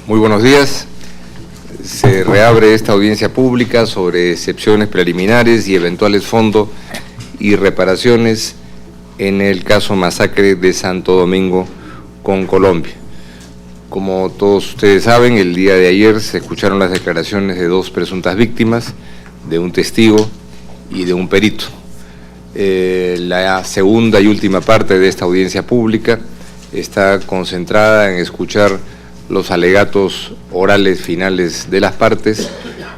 Muy buenos días. Se reabre esta audiencia pública sobre excepciones preliminares y eventuales fondos y reparaciones en el caso masacre de Santo Domingo con Colombia. Como todos ustedes saben, el día de ayer se escucharon las declaraciones de dos presuntas víctimas, de un testigo y de un perito. La segunda y última parte de esta audiencia pública está concentrada en escuchar los alegatos orales finales de las partes,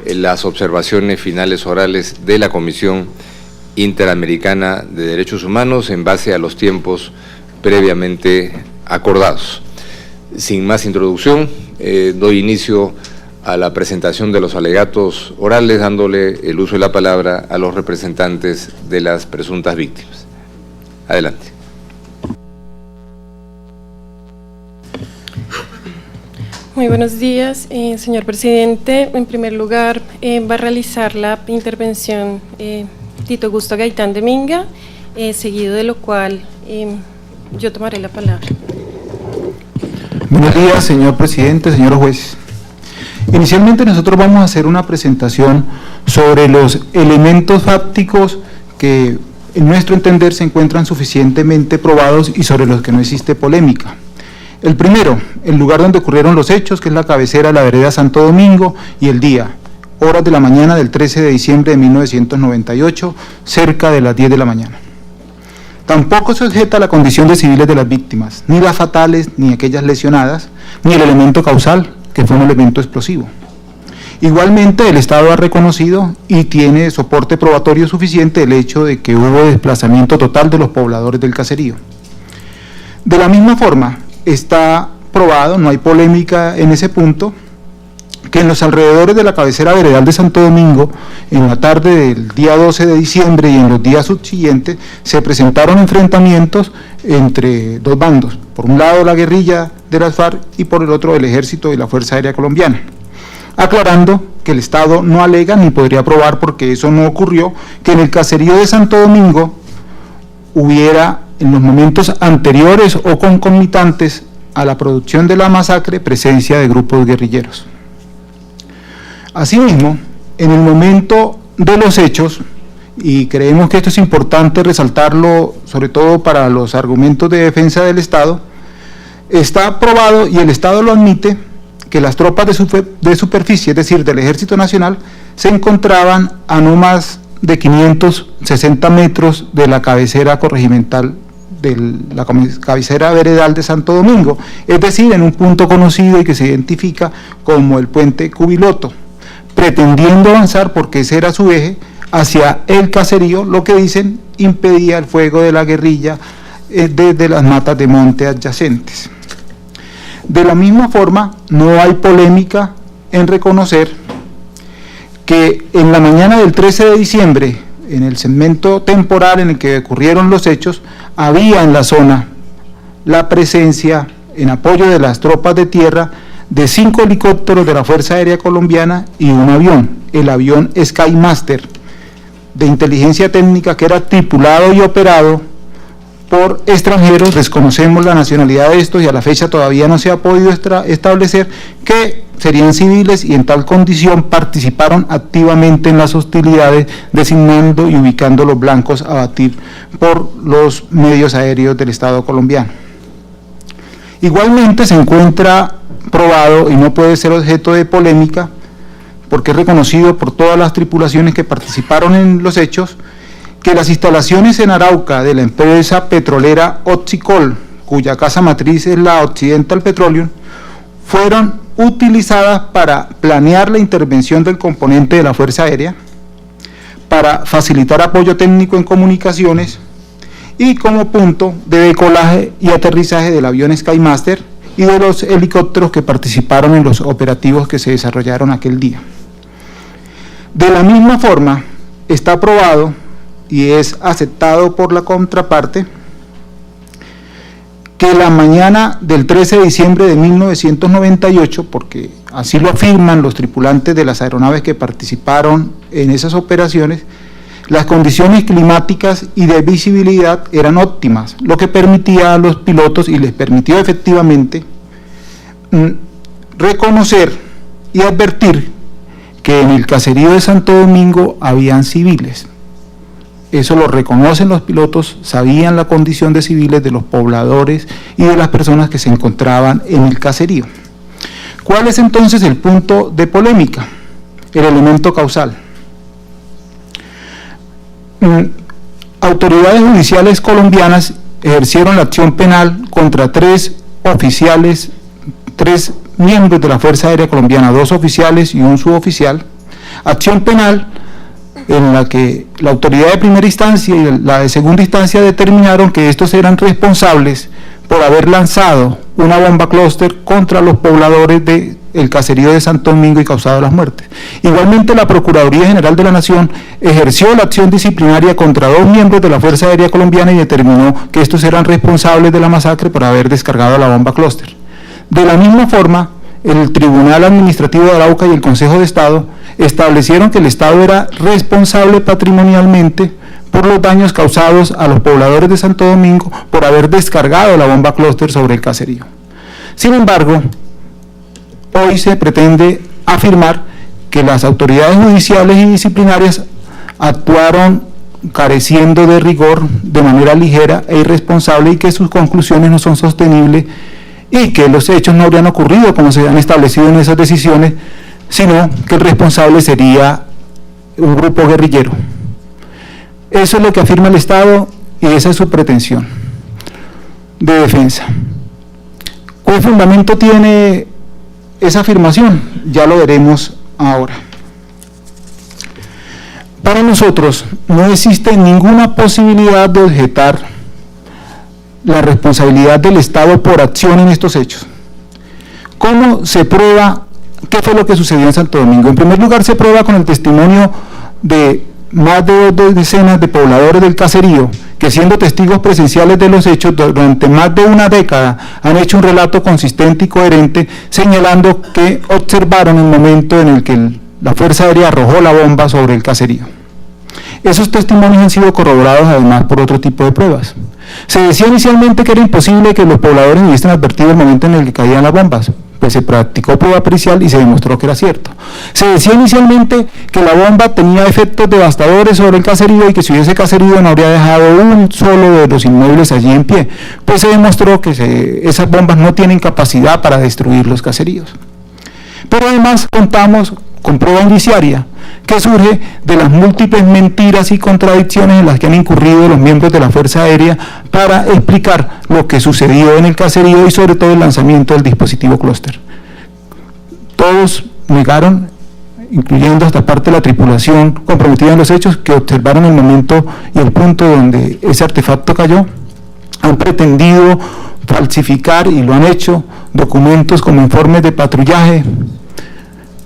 las observaciones finales orales de la Comisión Interamericana de Derechos Humanos en base a los tiempos previamente acordados. Sin más introducción, doy inicio a la presentación de los alegatos orales, dándole el uso de la palabra a los representantes de las presuntas víctimas. Adelante. Muy buenos días, señor presidente. En primer lugar, va a realizar la intervención Tito Augusto Gaitán de Minga, seguido de lo cual yo tomaré la palabra. Buenos días, señor presidente, señor juez. Inicialmente nosotros vamos a hacer una presentación sobre los elementos fácticos que, en nuestro entender, se encuentran suficientemente probados y sobre los que no existe polémica. El primero, el lugar donde ocurrieron los hechos, que es la cabecera de la vereda Santo Domingo, y el día, horas de la mañana del 13 de diciembre de 1998, cerca de las 10 de la mañana. Tampoco se objeta la condición de civiles de las víctimas, ni las fatales, ni aquellas lesionadas, ni el elemento causal, que fue un elemento explosivo. Igualmente, el Estado ha reconocido y tiene soporte probatorio suficiente el hecho de que hubo desplazamiento total de los pobladores del caserío. De la misma forma, está probado, no hay polémica en ese punto, que en los alrededores de la cabecera veredal de Santo Domingo, en la tarde del día 12 de diciembre y en los días subsiguientes, se presentaron enfrentamientos entre dos bandos, por un lado la guerrilla de las FARC y por el otro el Ejército y la Fuerza Aérea Colombiana, aclarando que el Estado no alega ni podría probar, porque eso no ocurrió, que en el caserío de Santo Domingo hubiera en los momentos anteriores o concomitantes a la producción de la masacre presencia de grupos guerrilleros. Asimismo, en el momento de los hechos, y creemos que esto es importante resaltarlo, sobre todo para los argumentos de defensa del Estado, está probado, y el Estado lo admite, que las tropas de superficie, es decir, del Ejército Nacional, se encontraban a no más de 560 metros de la cabecera corregimental, de la cabecera veredal de Santo Domingo, es decir, en un punto conocido y que se identifica como el puente Cubiloto, pretendiendo avanzar, porque ese era su eje, hacia el caserío, lo que dicen impedía el fuego de la guerrilla desde las matas de monte adyacentes. De la misma forma, no hay polémica en reconocer que en la mañana del 13 de diciembre, en el segmento temporal en el que ocurrieron los hechos, había en la zona la presencia, en apoyo de las tropas de tierra, de 5 helicópteros de la Fuerza Aérea Colombiana y un avión, el avión Skymaster, de inteligencia técnica, que era tripulado y operado por extranjeros. Desconocemos la nacionalidad de estos y a la fecha todavía no se ha podido establecer, que serían civiles y en tal condición participaron activamente en las hostilidades, designando y ubicando los blancos a batir por los medios aéreos del Estado colombiano. Igualmente se encuentra probado, y no puede ser objeto de polémica, porque es reconocido por todas las tripulaciones que participaron en los hechos, que las instalaciones en Arauca de la empresa petrolera Oxicol, cuya casa matriz es la Occidental Petroleum, fueron utilizadas para planear la intervención del componente de la Fuerza Aérea, para facilitar apoyo técnico en comunicaciones y como punto de decolaje y aterrizaje del avión Skymaster y de los helicópteros que participaron en los operativos que se desarrollaron aquel día. De la misma forma, está aprobado y es aceptado por la contraparte que la mañana del 13 de diciembre de 1998, porque así lo afirman los tripulantes de las aeronaves que participaron en esas operaciones, las condiciones climáticas y de visibilidad eran óptimas, lo que permitía a los pilotos, y les permitió efectivamente, reconocer y advertir que en el caserío de Santo Domingo habían civiles. Eso lo reconocen los pilotos, sabían la condición de civiles de los pobladores y de las personas que se encontraban en el caserío. ¿Cuál es entonces el punto de polémica? El elemento causal. Autoridades judiciales colombianas ejercieron la acción penal contra 3 miembros de la Fuerza Aérea Colombiana, 2 oficiales y un suboficial, acción penal en la que la autoridad de primera instancia y la de segunda instancia determinaron que estos eran responsables por haber lanzado una bomba clúster contra los pobladores del caserío de Santo Domingo y causado las muertes. Igualmente, la Procuraduría General de la Nación ejerció la acción disciplinaria contra 2 miembros de la Fuerza Aérea Colombiana y determinó que estos eran responsables de la masacre por haber descargado la bomba clúster. De la misma forma, el Tribunal Administrativo de Arauca y el Consejo de Estado establecieron que el Estado era responsable patrimonialmente por los daños causados a los pobladores de Santo Domingo por haber descargado la bomba clúster sobre el caserío. Sin embargo, hoy se pretende afirmar que las autoridades judiciales y disciplinarias actuaron careciendo de rigor, de manera ligera e irresponsable, y que sus conclusiones no son sostenibles y que los hechos no habrían ocurrido como se han establecido en esas decisiones, sino que el responsable sería un grupo guerrillero. Eso es lo que afirma el Estado y esa es su pretensión de defensa. ¿Cuál fundamento tiene esa afirmación? Ya lo veremos ahora. Para nosotros no existe ninguna posibilidad de objetar la responsabilidad del Estado por acción en estos hechos. ¿Cómo se prueba qué fue lo que sucedió en Santo Domingo? En primer lugar, se prueba con el testimonio de más de 2 decenas de pobladores del caserío, que siendo testigos presenciales de los hechos durante más de una década han hecho un relato consistente y coherente, señalando que observaron el momento en el que la Fuerza Aérea arrojó la bomba sobre el caserío. Esos testimonios han sido corroborados además por otro tipo de pruebas. Se decía inicialmente que era imposible que los pobladores hubiesen advertido el momento en el que caían las bombas, pues se practicó prueba pericial y se demostró que era cierto. Se decía inicialmente que la bomba tenía efectos devastadores sobre el caserío y que si hubiese caserío no habría dejado un solo de los inmuebles allí en pie, pues se demostró que esas bombas no tienen capacidad para destruir los caseríos. Pero además contamos con prueba indiciaria que surge de las múltiples mentiras y contradicciones en las que han incurrido los miembros de la Fuerza Aérea para explicar lo que sucedió en el caserío y sobre todo el lanzamiento del dispositivo clúster. Todos negaron, incluyendo hasta parte de la tripulación comprometida en los hechos, que observaron el momento y el punto donde ese artefacto cayó. Han pretendido falsificar, y lo han hecho, documentos como informes de patrullaje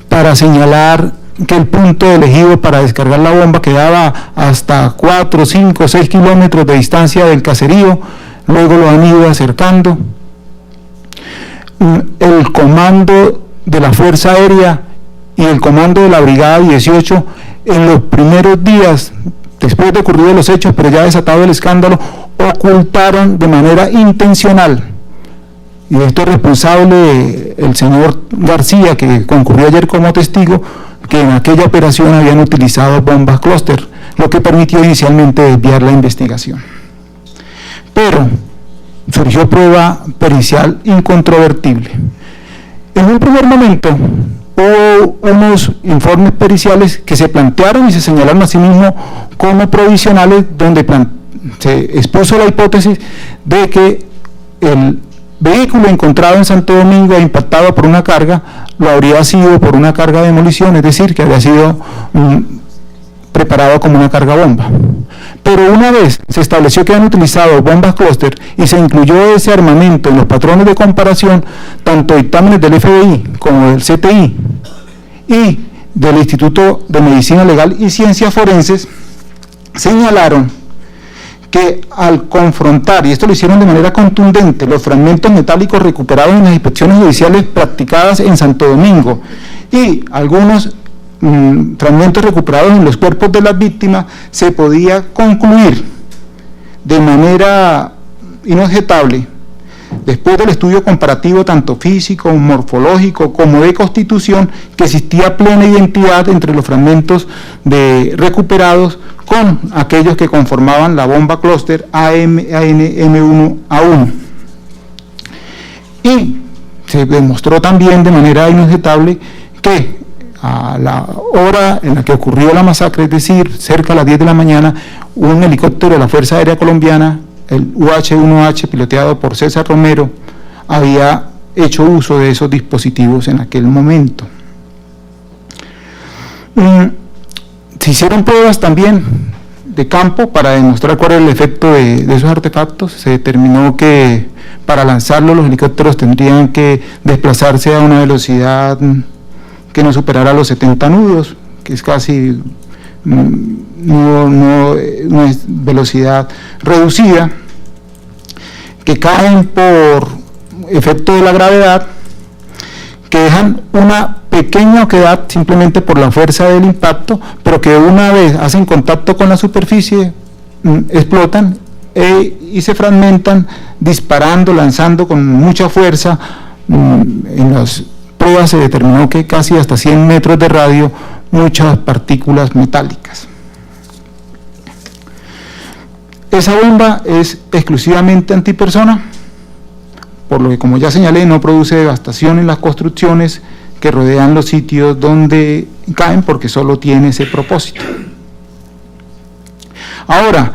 para señalar que el punto elegido para descargar la bomba quedaba hasta 4, 5, 6 kilómetros de distancia del caserío. Luego lo han ido acercando. El comando de la Fuerza Aérea y el comando de la Brigada 18, en los primeros días, después de ocurridos los hechos, pero ya desatado el escándalo, ocultaron de manera intencional, y de esto es responsable el señor García, que concurrió ayer como testigo, que en aquella operación habían utilizado bombas clúster, lo que permitió inicialmente desviar la investigación. Pero surgió prueba pericial incontrovertible. En un primer momento hubo unos informes periciales que se plantearon y se señalaron a sí mismos como provisionales, donde se expuso la hipótesis de que el vehículo encontrado en Santo Domingo e impactado por una carga lo habría sido por una carga de demolición, es decir, que había sido preparado como una carga bomba. Pero una vez se estableció que han utilizado bombas clúster y se incluyó ese armamento en los patrones de comparación, tanto dictámenes del FBI como del CTI y del Instituto de Medicina Legal y Ciencias Forenses, señalaron que al confrontar, y esto lo hicieron de manera contundente, los fragmentos metálicos recuperados en las inspecciones judiciales practicadas en Santo Domingo y algunos fragmentos recuperados en los cuerpos de las víctimas, se podía concluir de manera inobjetable después del estudio comparativo tanto físico, morfológico como de constitución, que existía plena identidad entre los fragmentos recuperados con aquellos que conformaban la bomba clúster AN-M1A1. Y se demostró también de manera inobjetable que a la hora en la que ocurrió la masacre, es decir, cerca a las 10 de la mañana, un helicóptero de la Fuerza Aérea Colombiana, el UH-1H, piloteado por César Romero, había hecho uso de esos dispositivos en aquel momento. Se hicieron pruebas también de campo para demostrar cuál era el efecto de esos artefactos. Se determinó que para lanzarlos los helicópteros tendrían que desplazarse a una velocidad que no superara los 70 nudos, que es casi no es velocidad reducida, que caen por efecto de la gravedad, que dejan una pequeña oquedad simplemente por la fuerza del impacto, pero que una vez hacen contacto con la superficie, explotan y se fragmentan, disparando, lanzando con mucha fuerza. En las pruebas se determinó que casi hasta 100 metros de radio, muchas partículas metálicas. Esa bomba es exclusivamente antipersona, por lo que, como ya señalé, no produce devastación en las construcciones que rodean los sitios donde caen, porque solo tiene ese propósito. Ahora,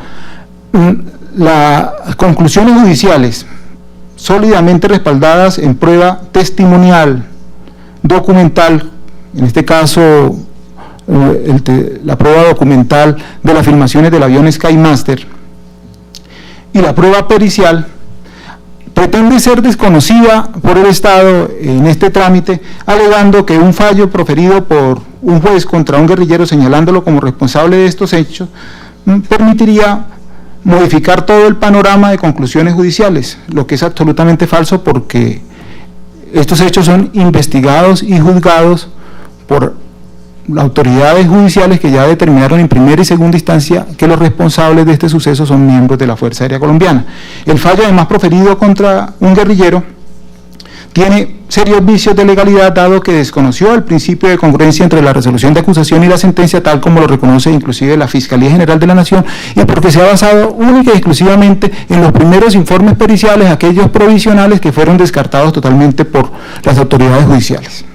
las conclusiones judiciales sólidamente respaldadas en prueba testimonial, documental, en este caso la prueba documental de las filmaciones del avión Skymaster, y la prueba pericial, pretende ser desconocida por el Estado en este trámite, alegando que un fallo proferido por un juez contra un guerrillero señalándolo como responsable de estos hechos permitiría modificar todo el panorama de conclusiones judiciales, lo que es absolutamente falso, porque estos hechos son investigados y juzgados por las autoridades judiciales que ya determinaron en primera y segunda instancia que los responsables de este suceso son miembros de la Fuerza Aérea Colombiana. El fallo, además proferido contra un guerrillero, tiene serios vicios de legalidad, dado que desconoció el principio de congruencia entre la resolución de acusación y la sentencia, tal como lo reconoce inclusive la Fiscalía General de la Nación, y porque se ha basado única y exclusivamente en los primeros informes periciales, aquellos provisionales que fueron descartados totalmente por las autoridades judiciales.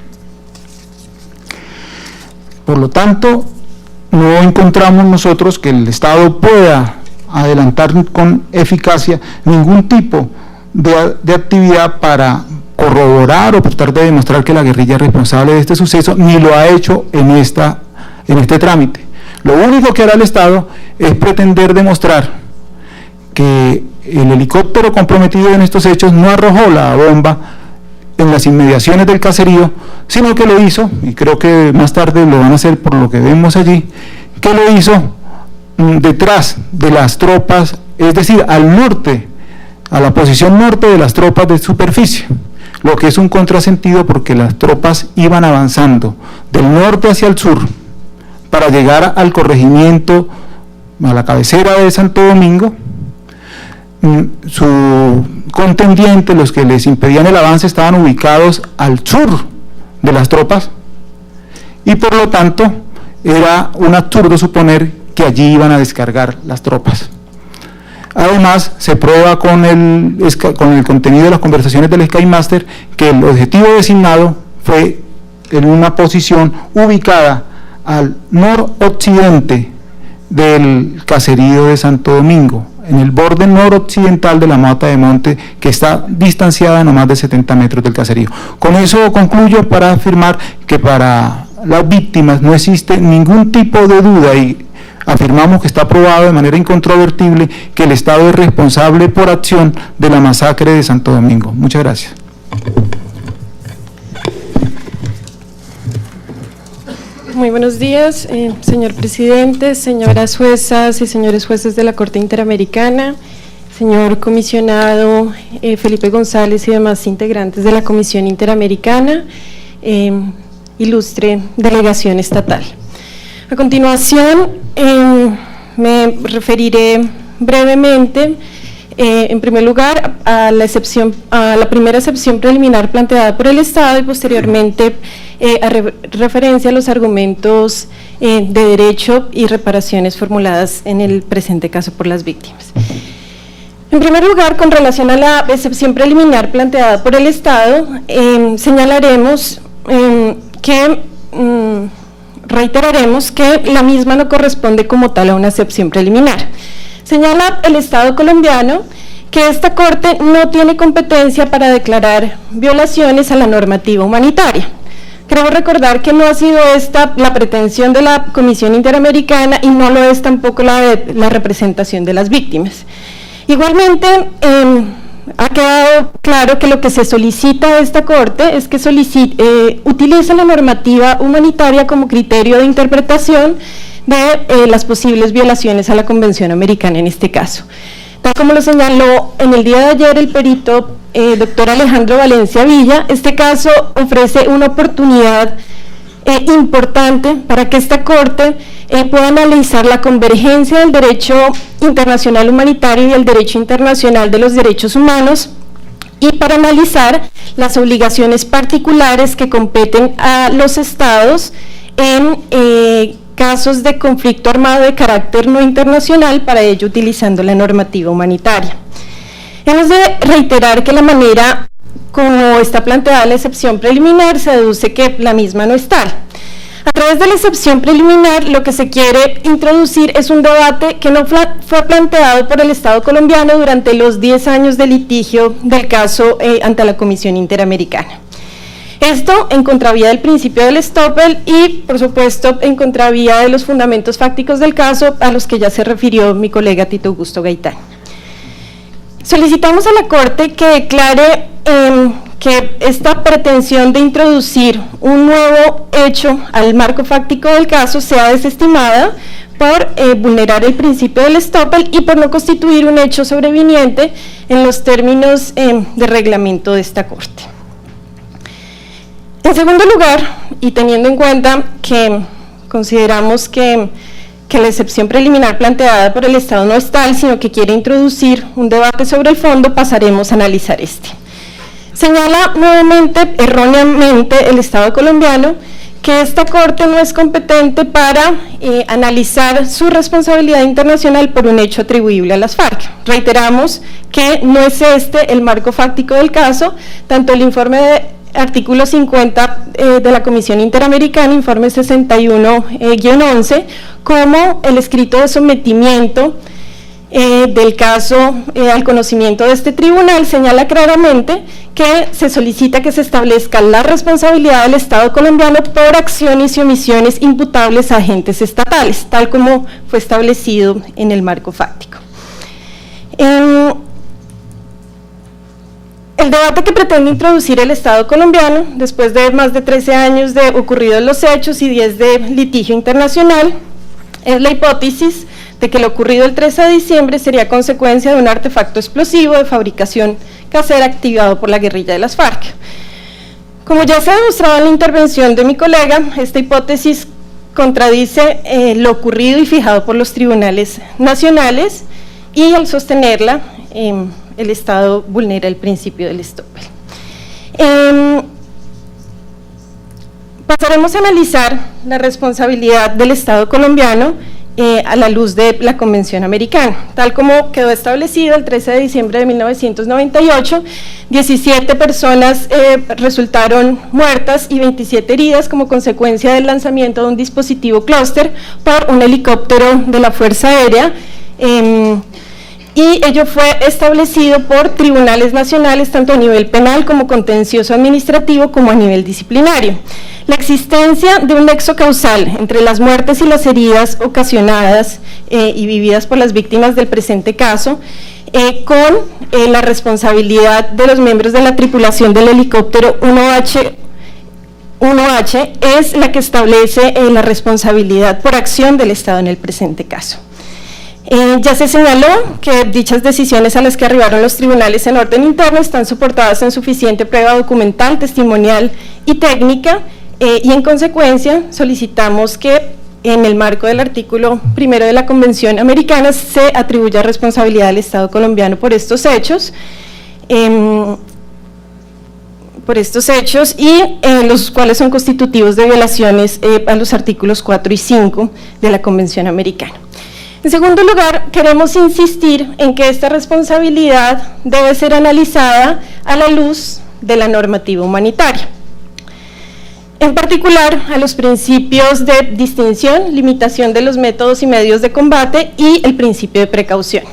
Por lo tanto, no encontramos nosotros que el Estado pueda adelantar con eficacia ningún tipo de actividad para corroborar o tratar de demostrar que la guerrilla es responsable de este suceso, ni lo ha hecho en este trámite. Lo único que hará el Estado es pretender demostrar que el helicóptero comprometido en estos hechos no arrojó la bomba en las inmediaciones del caserío, sino que lo hizo, y creo que más tarde lo van a hacer por lo que vemos allí, que lo hizo detrás de las tropas, es decir, al norte, a la posición norte de las tropas de superficie, lo que es un contrasentido porque las tropas iban avanzando del norte hacia el sur para llegar al corregimiento, a la cabecera de Santo Domingo. Su contendiente, los que les impedían el avance, estaban ubicados al sur de las tropas, y por lo tanto era un absurdo suponer que allí iban a descargar las tropas. Además, se prueba con el contenido de las conversaciones del Skymaster que el objetivo designado fue en una posición ubicada al noroccidente del caserío de Santo Domingo, en el borde noroccidental de la mata de monte, que está distanciada no más de 70 metros del caserío. Con eso concluyo para afirmar que para las víctimas no existe ningún tipo de duda, y afirmamos que está probado de manera incontrovertible que el Estado es responsable por acción de la masacre de Santo Domingo. Muchas gracias. Muy buenos días, señor presidente, señoras juezas y señores jueces de la Corte Interamericana, señor comisionado Felipe González y demás integrantes de la Comisión Interamericana, ilustre delegación estatal. A continuación, me referiré brevemente en primer lugar, a la primera excepción preliminar planteada por el Estado y posteriormente referencia a los argumentos de derecho y reparaciones formuladas en el presente caso por las víctimas. En primer lugar, con relación a la excepción preliminar planteada por el Estado, señalaremos reiteraremos que la misma no corresponde como tal a una excepción preliminar. Señala el Estado colombiano que esta Corte no tiene competencia para declarar violaciones a la normativa humanitaria. Creo recordar que no ha sido esta la pretensión de la Comisión Interamericana y no lo es tampoco la representación de las víctimas. Igualmente, ha quedado claro que lo que se solicita a esta Corte es que utilice la normativa humanitaria como criterio de interpretación de las posibles violaciones a la Convención Americana en este caso. Tal como lo señaló en el día de ayer el perito doctor Alejandro Valencia Villa, este caso ofrece una oportunidad importante para que esta Corte pueda analizar la convergencia del derecho internacional humanitario y el derecho internacional de los derechos humanos y para analizar las obligaciones particulares que competen a los estados en casos de conflicto armado de carácter no internacional, para ello utilizando la normativa humanitaria. Hemos de reiterar que la manera como está planteada la excepción preliminar se deduce que la misma no es tal. A través de la excepción preliminar, lo que se quiere introducir es un debate que no fue planteado por el Estado colombiano durante los 10 años de litigio del caso ante la Comisión Interamericana. Esto en contravía del principio del estoppel y, por supuesto, en contravía de los fundamentos fácticos del caso a los que ya se refirió mi colega Tito Augusto Gaitán. Solicitamos a la Corte que declare que esta pretensión de introducir un nuevo hecho al marco fáctico del caso sea desestimada por vulnerar el principio del estoppel y por no constituir un hecho sobreviniente en los términos de reglamento de esta Corte. En segundo lugar, y teniendo en cuenta que consideramos que la excepción preliminar planteada por el Estado no es tal, sino que quiere introducir un debate sobre el fondo, pasaremos a analizar este. Señala nuevamente, erróneamente, el Estado colombiano que esta Corte no es competente para analizar su responsabilidad internacional por un hecho atribuible a las FARC. Reiteramos que no es este el marco fáctico del caso, tanto el informe de artículo 50 de la Comisión Interamericana, informe 61-11, como el escrito de sometimiento del caso al conocimiento de este tribunal, señala claramente que se solicita que se establezca la responsabilidad del Estado colombiano por acciones y omisiones imputables a agentes estatales, tal como fue establecido en el marco fáctico. El debate que pretende introducir el Estado colombiano, después de más de 13 años de ocurridos los hechos y 10 de litigio internacional, es la hipótesis de que lo ocurrido el 13 de diciembre sería consecuencia de un artefacto explosivo de fabricación casera activado por la guerrilla de las FARC. Como ya se ha demostrado en la intervención de mi colega, esta hipótesis contradice lo ocurrido y fijado por los tribunales nacionales y al sostenerla, el Estado vulnera el principio del estoppel. Pasaremos a analizar la responsabilidad del Estado colombiano a la luz de la Convención Americana. Tal como quedó establecido el 13 de diciembre de 1998, 17 personas resultaron muertas y 27 heridas como consecuencia del lanzamiento de un dispositivo clúster por un helicóptero de la Fuerza Aérea, y ello fue establecido por tribunales nacionales tanto a nivel penal como contencioso administrativo como a nivel disciplinario. La existencia de un nexo causal entre las muertes y las heridas ocasionadas y vividas por las víctimas del presente caso con la responsabilidad de los miembros de la tripulación del helicóptero 1H es la que establece la responsabilidad por acción del Estado en el presente caso. Ya se señaló que dichas decisiones a las que arribaron los tribunales en orden interno están soportadas en suficiente prueba documental, testimonial y técnica, y en consecuencia solicitamos que en el marco del artículo 1 de la Convención Americana, se atribuye responsabilidad al Estado colombiano por estos hechos, y los cuales son constitutivos de violaciones a los artículos 4 y 5 de la Convención Americana. En segundo lugar, queremos insistir en que esta responsabilidad debe ser analizada a la luz de la normativa humanitaria. En particular, a los principios de distinción, limitación de los métodos y medios de combate y el principio de precaución,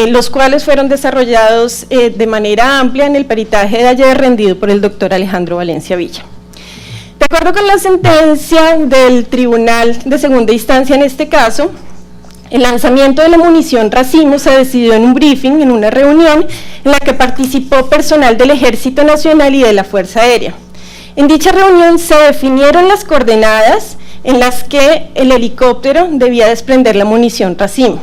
los cuales fueron desarrollados de manera amplia en el peritaje de ayer rendido por el doctor Alejandro Valencia Villa. De acuerdo con la sentencia del Tribunal de Segunda Instancia en este caso, el lanzamiento de la munición racimo se decidió en un briefing, en una reunión en la que participó personal del Ejército Nacional y de la Fuerza Aérea. En dicha reunión se definieron las coordenadas en las que el helicóptero debía desprender la munición racimo.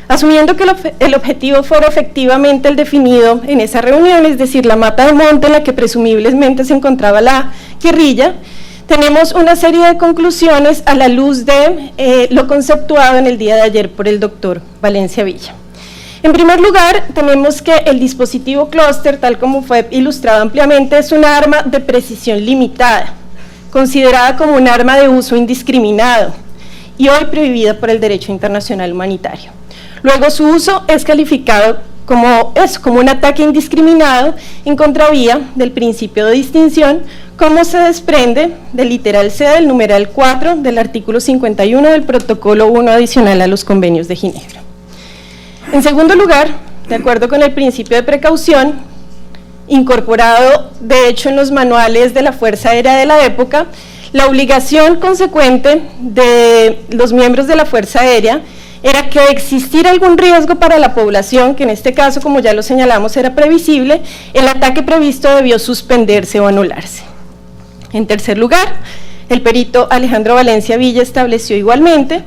Asumiendo que el objetivo fuera efectivamente el definido en esa reunión, es decir, la mata de monte en la que presumiblemente se encontraba la guerrilla, tenemos una serie de conclusiones a la luz de lo conceptuado en el día de ayer por el doctor Valencia Villa. En primer lugar, tenemos que el dispositivo clúster, tal como fue ilustrado ampliamente, es un arma de precisión limitada, considerada como un arma de uso indiscriminado y hoy prohibida por el derecho internacional humanitario. Luego, su uso es calificado como un ataque indiscriminado en contravía del principio de distinción, como se desprende del literal C del numeral 4 del artículo 51 del protocolo 1 adicional a los convenios de Ginebra. En segundo lugar, de acuerdo con el principio de precaución, incorporado de hecho en los manuales de la Fuerza Aérea de la época, la obligación consecuente de los miembros de la Fuerza Aérea era que de existir algún riesgo para la población, que en este caso, como ya lo señalamos, era previsible, el ataque previsto debió suspenderse o anularse. En tercer lugar, el perito Alejandro Valencia Villa estableció igualmente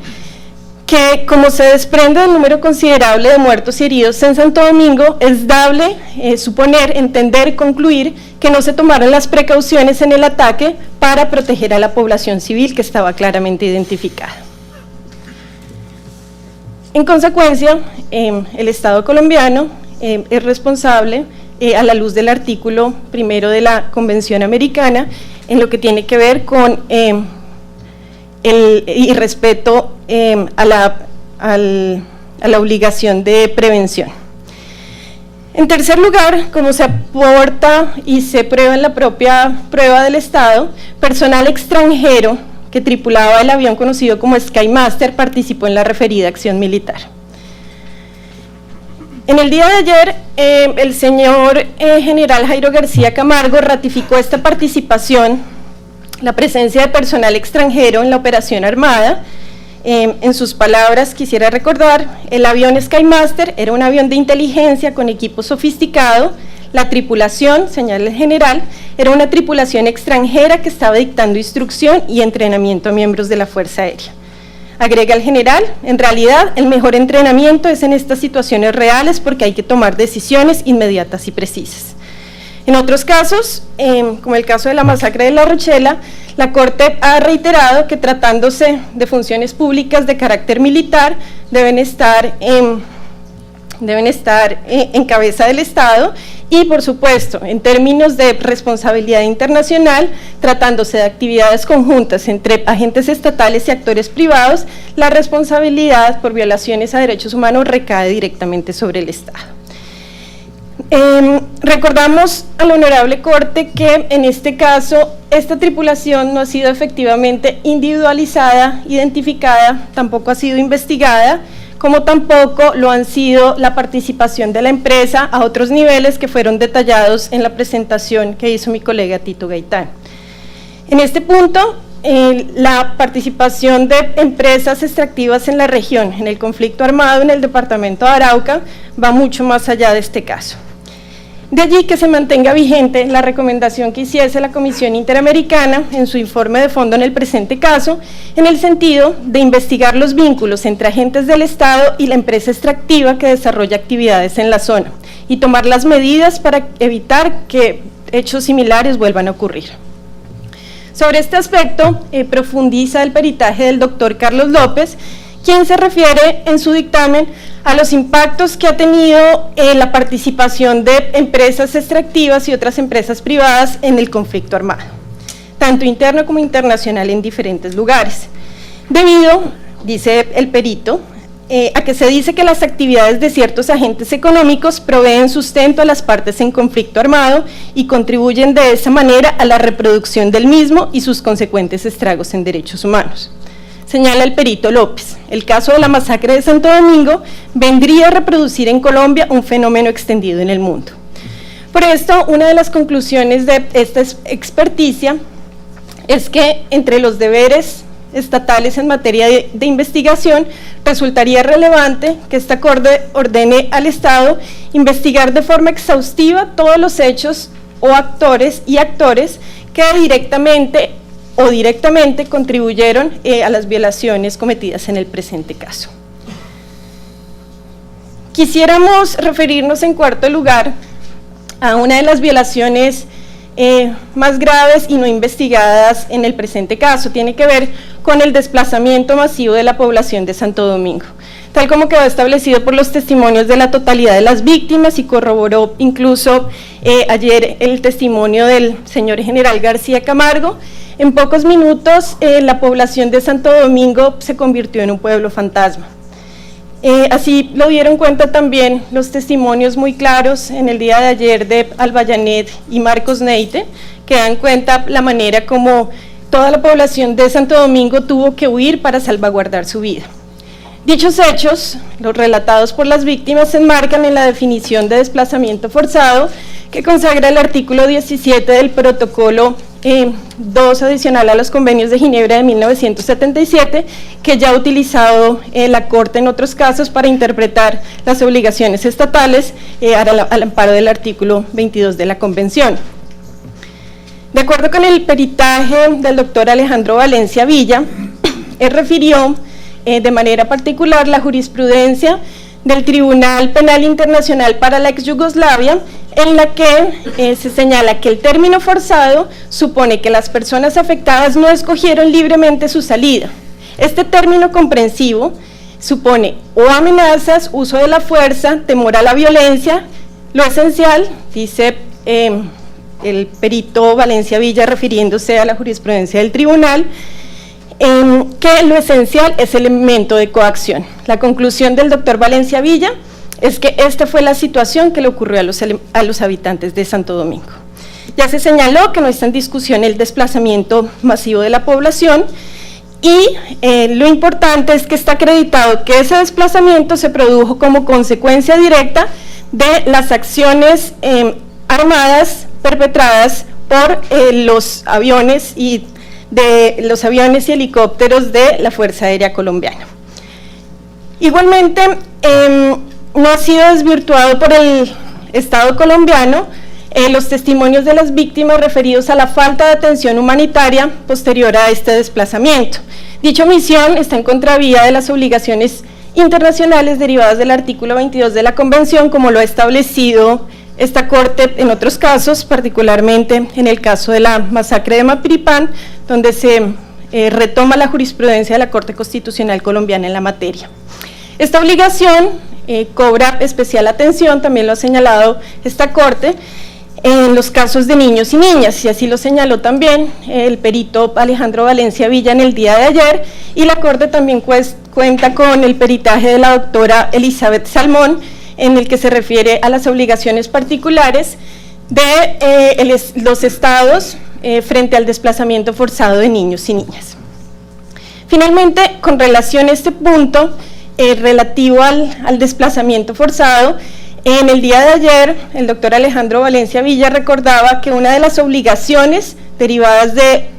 que, como se desprende del número considerable de muertos y heridos en Santo Domingo, es dable suponer, entender y concluir que no se tomaron las precauciones en el ataque para proteger a la población civil que estaba claramente identificada. En consecuencia, el Estado colombiano es responsable, a la luz del artículo 1 de la Convención Americana, en lo que tiene que ver con el respeto a la obligación de prevención. En tercer lugar, como se aporta y se prueba en la propia prueba del Estado, personal extranjero que tripulaba el avión conocido como Skymaster participó en la referida acción militar. En el día de ayer, el señor general Jairo García Camargo ratificó esta participación, la presencia de personal extranjero en la operación armada. En sus palabras, quisiera recordar, el avión Skymaster era un avión de inteligencia con equipo sofisticado. La tripulación, señala el general, era una tripulación extranjera que estaba dictando instrucción y entrenamiento a miembros de la Fuerza Aérea. Agrega el general, en realidad el mejor entrenamiento es en estas situaciones reales porque hay que tomar decisiones inmediatas y precisas. En otros casos, como el caso de la masacre de La Rochela, la Corte ha reiterado que tratándose de funciones públicas de carácter militar deben estar en cabeza del Estado y, por supuesto, en términos de responsabilidad internacional, tratándose de actividades conjuntas entre agentes estatales y actores privados, la responsabilidad por violaciones a derechos humanos recae directamente sobre el Estado. Recordamos a la Honorable Corte que en este caso esta tripulación no ha sido efectivamente individualizada, identificada, tampoco ha sido investigada, como tampoco lo han sido la participación de la empresa a otros niveles que fueron detallados en la presentación que hizo mi colega Tito Gaitán. En este punto, la participación de empresas extractivas en la región, en el conflicto armado en el departamento de Arauca, va mucho más allá de este caso. De allí que se mantenga vigente la recomendación que hiciese la Comisión Interamericana en su informe de fondo en el presente caso, en el sentido de investigar los vínculos entre agentes del Estado y la empresa extractiva que desarrolla actividades en la zona y tomar las medidas para evitar que hechos similares vuelvan a ocurrir. Sobre este aspecto profundiza el peritaje del doctor Carlos López, quien se refiere en su dictamen a los impactos que ha tenido la participación de empresas extractivas y otras empresas privadas en el conflicto armado, tanto interno como internacional en diferentes lugares. Debido, dice el perito, a que se dice que las actividades de ciertos agentes económicos proveen sustento a las partes en conflicto armado y contribuyen de esa manera a la reproducción del mismo y sus consecuentes estragos en derechos humanos. Señala el perito López, el caso de la masacre de Santo Domingo vendría a reproducir en Colombia un fenómeno extendido en el mundo. Por esto, una de las conclusiones de esta experticia es que entre los deberes estatales en materia de investigación, resultaría relevante que esta Corte ordene al Estado investigar de forma exhaustiva todos los hechos o actores que directamente o directamente contribuyeron a las violaciones cometidas en el presente caso. Quisiéramos referirnos en cuarto lugar a una de las violaciones más graves y no investigadas en el presente caso. Tiene que ver con el desplazamiento masivo de la población de Santo Domingo, tal como quedó establecido por los testimonios de la totalidad de las víctimas y corroboró incluso ayer el testimonio del señor general García Camargo. En pocos minutos la población de Santo Domingo se convirtió en un pueblo fantasma. Así lo dieron cuenta también los testimonios muy claros en el día de ayer de Albayanet y Marcos Neite, que dan cuenta la manera como toda la población de Santo Domingo tuvo que huir para salvaguardar su vida. Dichos hechos, los relatados por las víctimas, se enmarcan en la definición de desplazamiento forzado que consagra el artículo 17 del protocolo 2 adicional a los convenios de Ginebra de 1977, que ya ha utilizado la Corte en otros casos para interpretar las obligaciones estatales al amparo del artículo 22 de la Convención. De acuerdo con el peritaje del doctor Alejandro Valencia Villa, él refirió de manera particular la jurisprudencia del Tribunal Penal Internacional para la ex Yugoslavia, en la que se señala que el término forzado supone que las personas afectadas no escogieron libremente su salida. Este término comprensivo supone o amenazas, uso de la fuerza, temor a la violencia. Lo esencial, dice el perito Valencia Villa refiriéndose a la jurisprudencia del tribunal, que lo esencial es el elemento de coacción. La conclusión del doctor Valencia Villa es que esta fue la situación que le ocurrió a los habitantes de Santo Domingo. Ya se señaló que no está en discusión el desplazamiento masivo de la población y lo importante es que está acreditado que ese desplazamiento se produjo como consecuencia directa de las acciones armadas perpetradas por los aviones y helicópteros de la Fuerza Aérea Colombiana. Igualmente, no ha sido desvirtuado por el Estado colombiano los testimonios de las víctimas referidos a la falta de atención humanitaria posterior a este desplazamiento. Dicha omisión está en contravía de las obligaciones internacionales derivadas del artículo 22 de la Convención, como lo ha establecido esta Corte en otros casos, particularmente en el caso de la masacre de Mapiripán, donde se retoma la jurisprudencia de la Corte Constitucional Colombiana en la materia. Esta obligación cobra especial atención, también lo ha señalado esta Corte, en los casos de niños y niñas, y así lo señaló también el perito Alejandro Valencia Villa en el día de ayer, y la Corte también cuenta con el peritaje de la doctora Elizabeth Salmón, en el que se refiere a las obligaciones particulares de los estados frente al desplazamiento forzado de niños y niñas. Finalmente, con relación a este punto relativo al desplazamiento forzado, en el día de ayer el doctor Alejandro Valencia Villa recordaba que una de las obligaciones derivadas de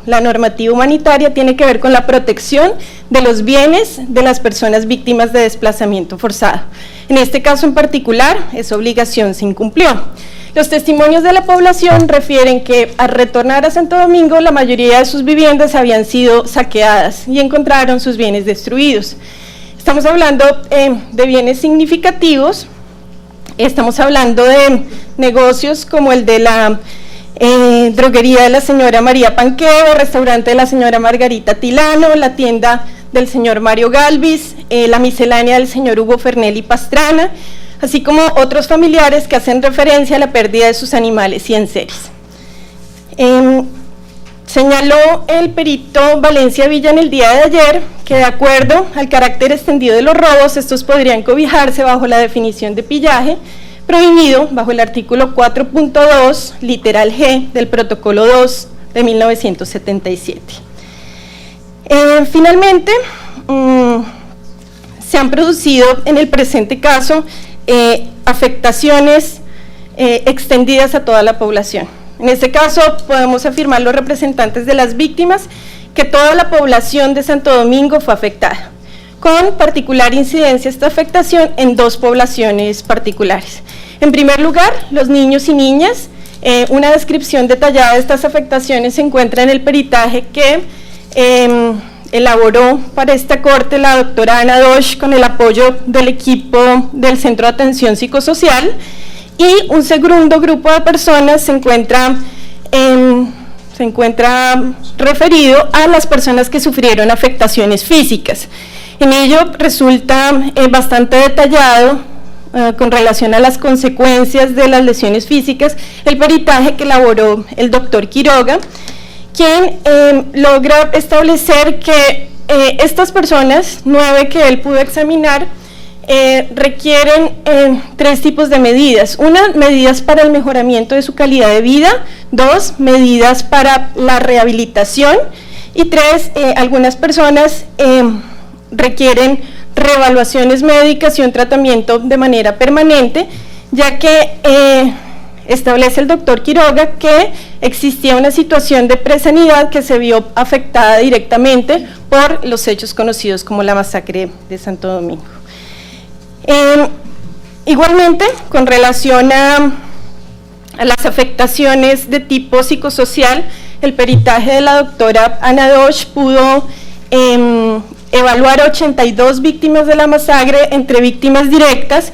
la normativa humanitaria tiene que ver con la protección de los bienes de las personas víctimas de desplazamiento forzado. En este caso en particular, esa obligación se incumplió. Los testimonios de la población refieren que al retornar a Santo Domingo, la mayoría de sus viviendas habían sido saqueadas y encontraron sus bienes destruidos. Estamos hablando de bienes significativos, estamos hablando de negocios como el de la droguería de la señora María Panqueo, restaurante de la señora Margarita Tilano, la tienda del señor Mario Galvis, la miscelánea del señor Hugo Fernelli Pastrana, así como otros familiares que hacen referencia a la pérdida de sus animales y enseres. Señaló el perito Valencia Villa en el día de ayer que, de acuerdo al carácter extendido de los robos, estos podrían cobijarse bajo la definición de pillaje prohibido bajo el artículo 4.2, literal G, del protocolo 2 de 1977. Finalmente, se han producido en el presente caso afectaciones extendidas a toda la población. En este caso, podemos afirmar los representantes de las víctimas que toda la población de Santo Domingo fue afectada, con particular incidencia esta afectación en dos poblaciones particulares. En primer lugar, los niños y niñas. Una descripción detallada de estas afectaciones se encuentra en el peritaje que elaboró para esta corte la doctora Ana Dosh con el apoyo del equipo del Centro de Atención Psicosocial, y un segundo grupo de personas se encuentra referido a las personas que sufrieron afectaciones físicas. En ello resulta bastante detallado con relación a las consecuencias de las lesiones físicas el peritaje que elaboró el doctor Quiroga, quien logra establecer que estas personas, 9 que él pudo examinar, requieren 3 tipos de medidas. Una, medidas para el mejoramiento de su calidad de vida; 2, medidas para la rehabilitación; y 3, algunas personas requieren reevaluaciones médicas y un tratamiento de manera permanente, ya que establece el doctor Quiroga que existía una situación de presanidad que se vio afectada directamente por los hechos conocidos como la masacre de Santo Domingo. Igualmente, con relación a las afectaciones de tipo psicosocial, el peritaje de la doctora Ana Dosh pudo evaluar 82 víctimas de la masacre, entre víctimas directas,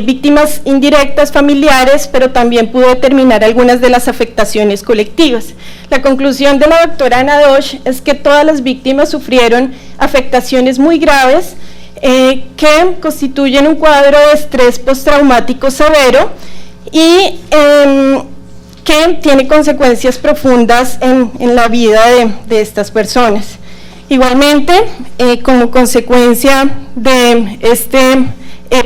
víctimas indirectas, familiares, pero también pudo determinar algunas de las afectaciones colectivas. La conclusión de la doctora Ana Dosh es que todas las víctimas sufrieron afectaciones muy graves que constituyen un cuadro de estrés postraumático severo y que tiene consecuencias profundas en la vida de estas personas. Igualmente, como consecuencia de este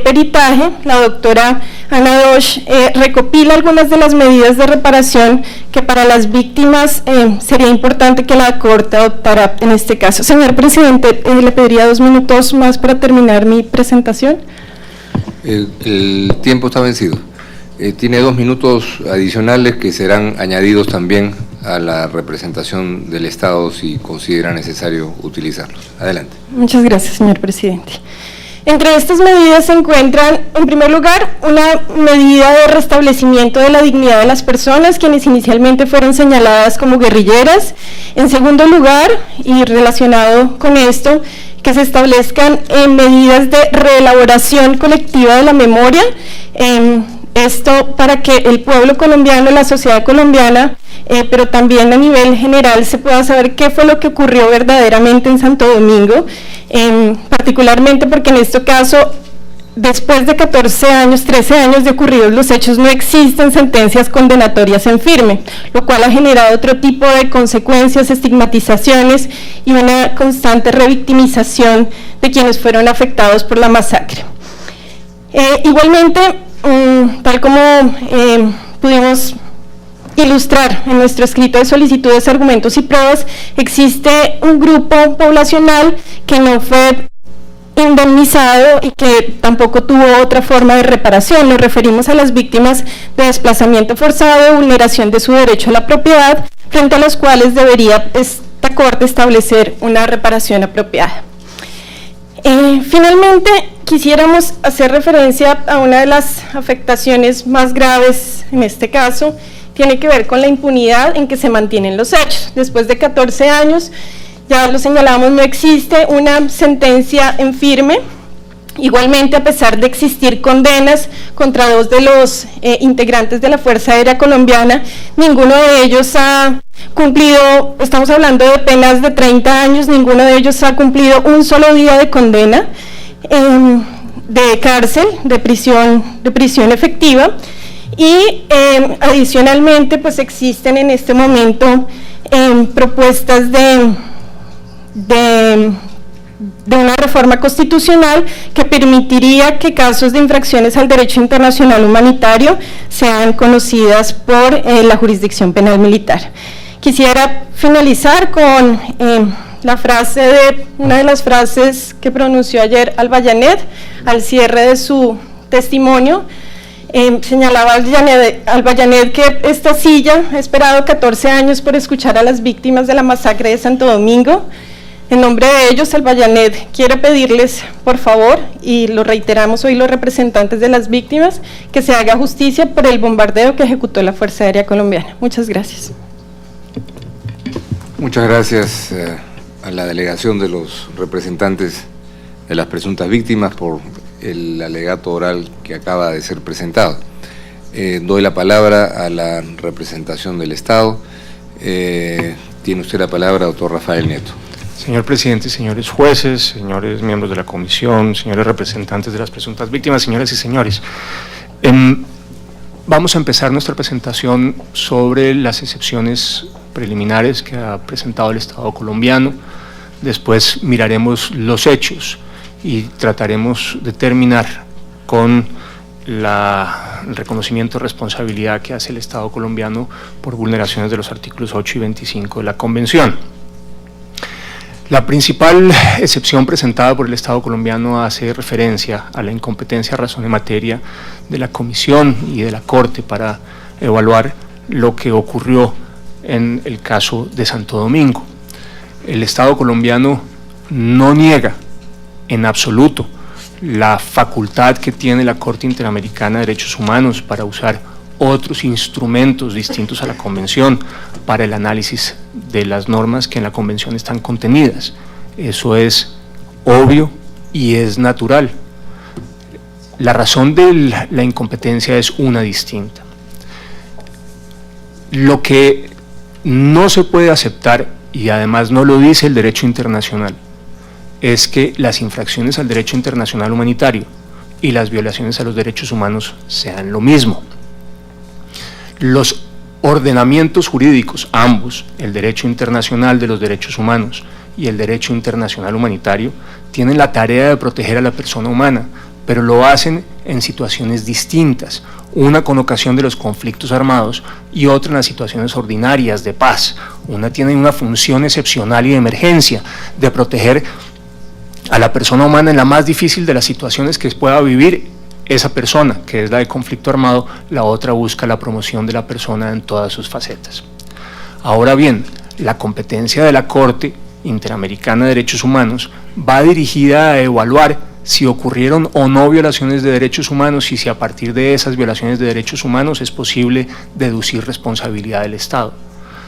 peritaje, la doctora Ana Dosh recopila algunas de las medidas de reparación que para las víctimas sería importante que la Corte adoptara en este caso. Señor presidente, le pediría 2 minutos más para terminar mi presentación. El tiempo está vencido. Tiene 2 minutos adicionales que serán añadidos también a la representación del Estado si considera necesario utilizarlos. Adelante. Muchas gracias, señor presidente. Entre estas medidas se encuentran, en primer lugar, una medida de restablecimiento de la dignidad de las personas, quienes inicialmente fueron señaladas como guerrilleras. En segundo lugar, y relacionado con esto, que se establezcan medidas de reelaboración colectiva de la memoria, esto para que el pueblo colombiano, la sociedad colombiana, pero también a nivel general se pueda saber qué fue lo que ocurrió verdaderamente en Santo Domingo, particularmente porque en este caso, después de 14 años, 13 años de ocurridos los hechos, no existen sentencias condenatorias en firme, lo cual ha generado otro tipo de consecuencias, estigmatizaciones y una constante revictimización de quienes fueron afectados por la masacre. Igualmente, tal como pudimos ilustrar en nuestro escrito de solicitudes, argumentos y pruebas, existe un grupo poblacional que no fue indemnizado y que tampoco tuvo otra forma de reparación. Nos referimos a las víctimas de desplazamiento forzado, de vulneración de su derecho a la propiedad, frente a los cuales debería esta Corte establecer una reparación apropiada. Finalmente, quisiéramos hacer referencia a una de las afectaciones más graves en este caso. Tiene que ver con la impunidad en que se mantienen los hechos. Después de 14 años, ya lo señalamos, no existe una sentencia en firme Igualmente, a pesar de existir condenas contra 2 de los integrantes de la Fuerza Aérea Colombiana, ninguno de ellos ha cumplido, estamos hablando de penas de 30 años, ninguno de ellos ha cumplido un solo día de condena de cárcel, de prisión efectiva, y adicionalmente pues existen en este momento propuestas de una reforma constitucional que permitiría que casos de infracciones al derecho internacional humanitario sean conocidas por la jurisdicción penal militar. Quisiera finalizar con una de las frases que pronunció ayer Albayanet al cierre de su testimonio. Señalaba Albayanet que esta silla ha esperado 14 años por escuchar a las víctimas de la masacre de Santo Domingo. En nombre de ellos, Albayanet quiere pedirles, por favor, y lo reiteramos hoy los representantes de las víctimas, que se haga justicia por el bombardeo que ejecutó la Fuerza Aérea Colombiana. Muchas gracias. Muchas gracias a la delegación de los representantes de las presuntas víctimas por el alegato oral que acaba de ser presentado. Doy la palabra a la representación del Estado. Tiene usted la palabra, doctor Rafael Nieto. Señor presidente, señores jueces, señores miembros de la comisión, señores representantes de las presuntas víctimas, señoras y señores, vamos a empezar nuestra presentación sobre las excepciones preliminares que ha presentado el Estado colombiano. Después miraremos los hechos y trataremos de terminar con el reconocimiento de responsabilidad que hace el Estado colombiano por vulneraciones de los artículos 8 y 25 de la Convención. La principal excepción presentada por el Estado colombiano hace referencia a la incompetencia razón en materia de la Comisión y de la Corte para evaluar lo que ocurrió en el caso de Santo Domingo. El Estado colombiano no niega en absoluto la facultad que tiene la Corte Interamericana de Derechos Humanos para usar otros instrumentos distintos a la Convención para el análisis de las normas que en la Convención están contenidas. Eso es obvio y es natural. La razón de la incompetencia es una distinta. Lo que no se puede aceptar, y además no lo dice el derecho internacional, es que las infracciones al derecho internacional humanitario y las violaciones a los derechos humanos sean lo mismo. Los ordenamientos jurídicos, ambos, el derecho internacional de los derechos humanos y el derecho internacional humanitario, tienen la tarea de proteger a la persona humana, pero lo hacen en situaciones distintas, una con ocasión de los conflictos armados y otra en las situaciones ordinarias de paz. Una tiene una función excepcional y de emergencia, de proteger a la persona humana en la más difícil de las situaciones que pueda vivir esa persona, que es la de conflicto armado. La otra busca la promoción de la persona en todas sus facetas. Ahora bien, la competencia de la Corte Interamericana de Derechos Humanos va dirigida a evaluar si ocurrieron o no violaciones de derechos humanos y si a partir de esas violaciones de derechos humanos es posible deducir responsabilidad del Estado.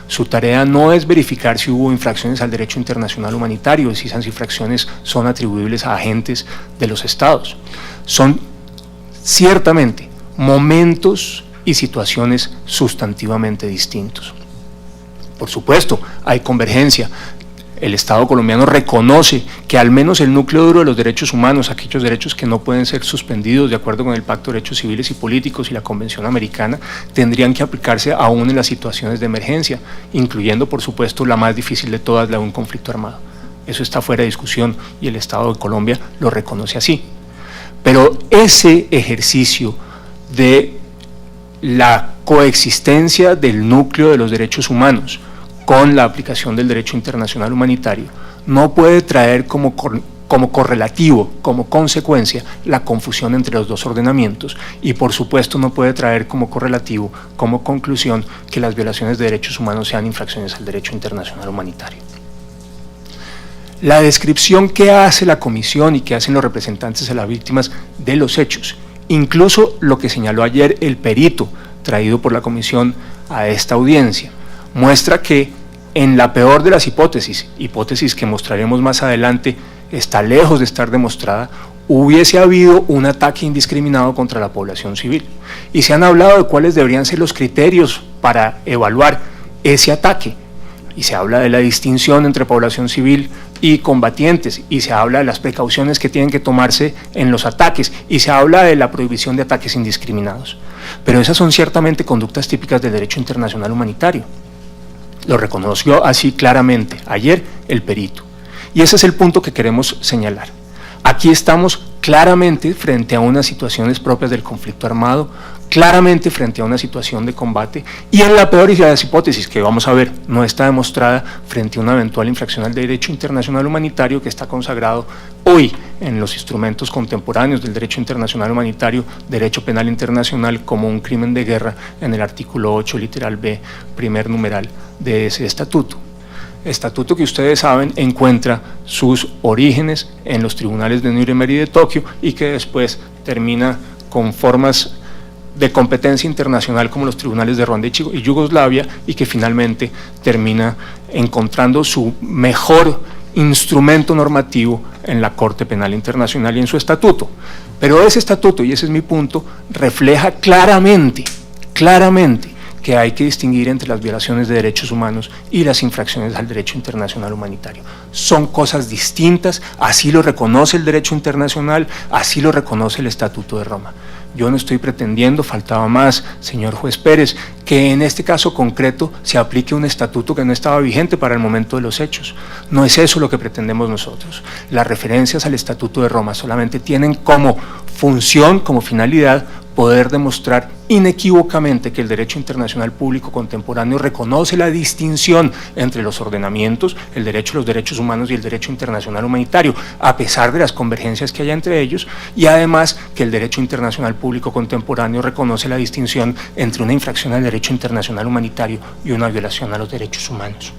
Su tarea no es verificar si hubo infracciones al derecho internacional humanitario, si esas infracciones son atribuibles a agentes de los Estados. Son ciertamente momentos y situaciones sustantivamente distintos. Por supuesto, hay convergencia. El Estado colombiano reconoce que al menos el núcleo duro de los derechos humanos, aquellos derechos que no pueden ser suspendidos de acuerdo con el Pacto de Derechos Civiles y Políticos y la Convención Americana, tendrían que aplicarse aún en las situaciones de emergencia, incluyendo por supuesto la más difícil de todas, la de un conflicto armado. Eso está fuera de discusión y el Estado de Colombia lo reconoce así. Pero ese ejercicio de la coexistencia del núcleo de los derechos humanos con la aplicación del derecho internacional humanitario no puede traer como correlativo, como consecuencia, la confusión entre los dos ordenamientos, y por supuesto no puede traer como correlativo, como conclusión, que las violaciones de derechos humanos sean infracciones al derecho internacional humanitario. La descripción que hace la comisión y que hacen los representantes de las víctimas de los hechos, incluso lo que señaló ayer el perito traído por la comisión a esta audiencia, muestra que en la peor de las hipótesis que mostraremos más adelante, está lejos de estar demostrada, hubiese habido un ataque indiscriminado contra la población civil. Y se han hablado de cuáles deberían ser los criterios para evaluar ese ataque. Y se habla de la distinción entre población civil y combatientes, y se habla de las precauciones que tienen que tomarse en los ataques, y se habla de la prohibición de ataques indiscriminados. Pero esas son ciertamente conductas típicas del derecho internacional humanitario. Lo reconoció así claramente ayer el perito. Y ese es el punto que queremos señalar. Aquí estamos claramente frente a unas situaciones propias del conflicto armado, claramente frente a una situación de combate, y en la peor de las hipótesis, que vamos a ver, no está demostrada, frente a una eventual infracción al derecho internacional humanitario que está consagrado hoy en los instrumentos contemporáneos del derecho internacional humanitario, derecho penal internacional, como un crimen de guerra en el artículo 8, literal B, primer numeral de ese estatuto. Estatuto que ustedes saben encuentra sus orígenes en los tribunales de Nuremberg y de Tokio, y que después termina con formas de competencia internacional como los tribunales de Ruanda y Yugoslavia, y que finalmente termina encontrando su mejor instrumento normativo en la Corte Penal Internacional y en su estatuto. Pero ese estatuto, y ese es mi punto, refleja claramente que hay que distinguir entre las violaciones de derechos humanos y las infracciones al derecho internacional humanitario. Son cosas distintas, así lo reconoce el derecho internacional, así lo reconoce el Estatuto de Roma. Yo no estoy pretendiendo, faltaba más, señor juez Pérez, que en este caso concreto se aplique un estatuto que no estaba vigente para el momento de los hechos. No es eso lo que pretendemos nosotros. Las referencias al Estatuto de Roma solamente tienen como función, como finalidad, poder demostrar inequívocamente que el derecho internacional público contemporáneo reconoce la distinción entre los ordenamientos, el derecho a los derechos humanos y el derecho internacional humanitario, a pesar de las convergencias que haya entre ellos, y además que el derecho internacional público contemporáneo reconoce la distinción entre una infracción al derecho internacional humanitario y una violación a los derechos humanos.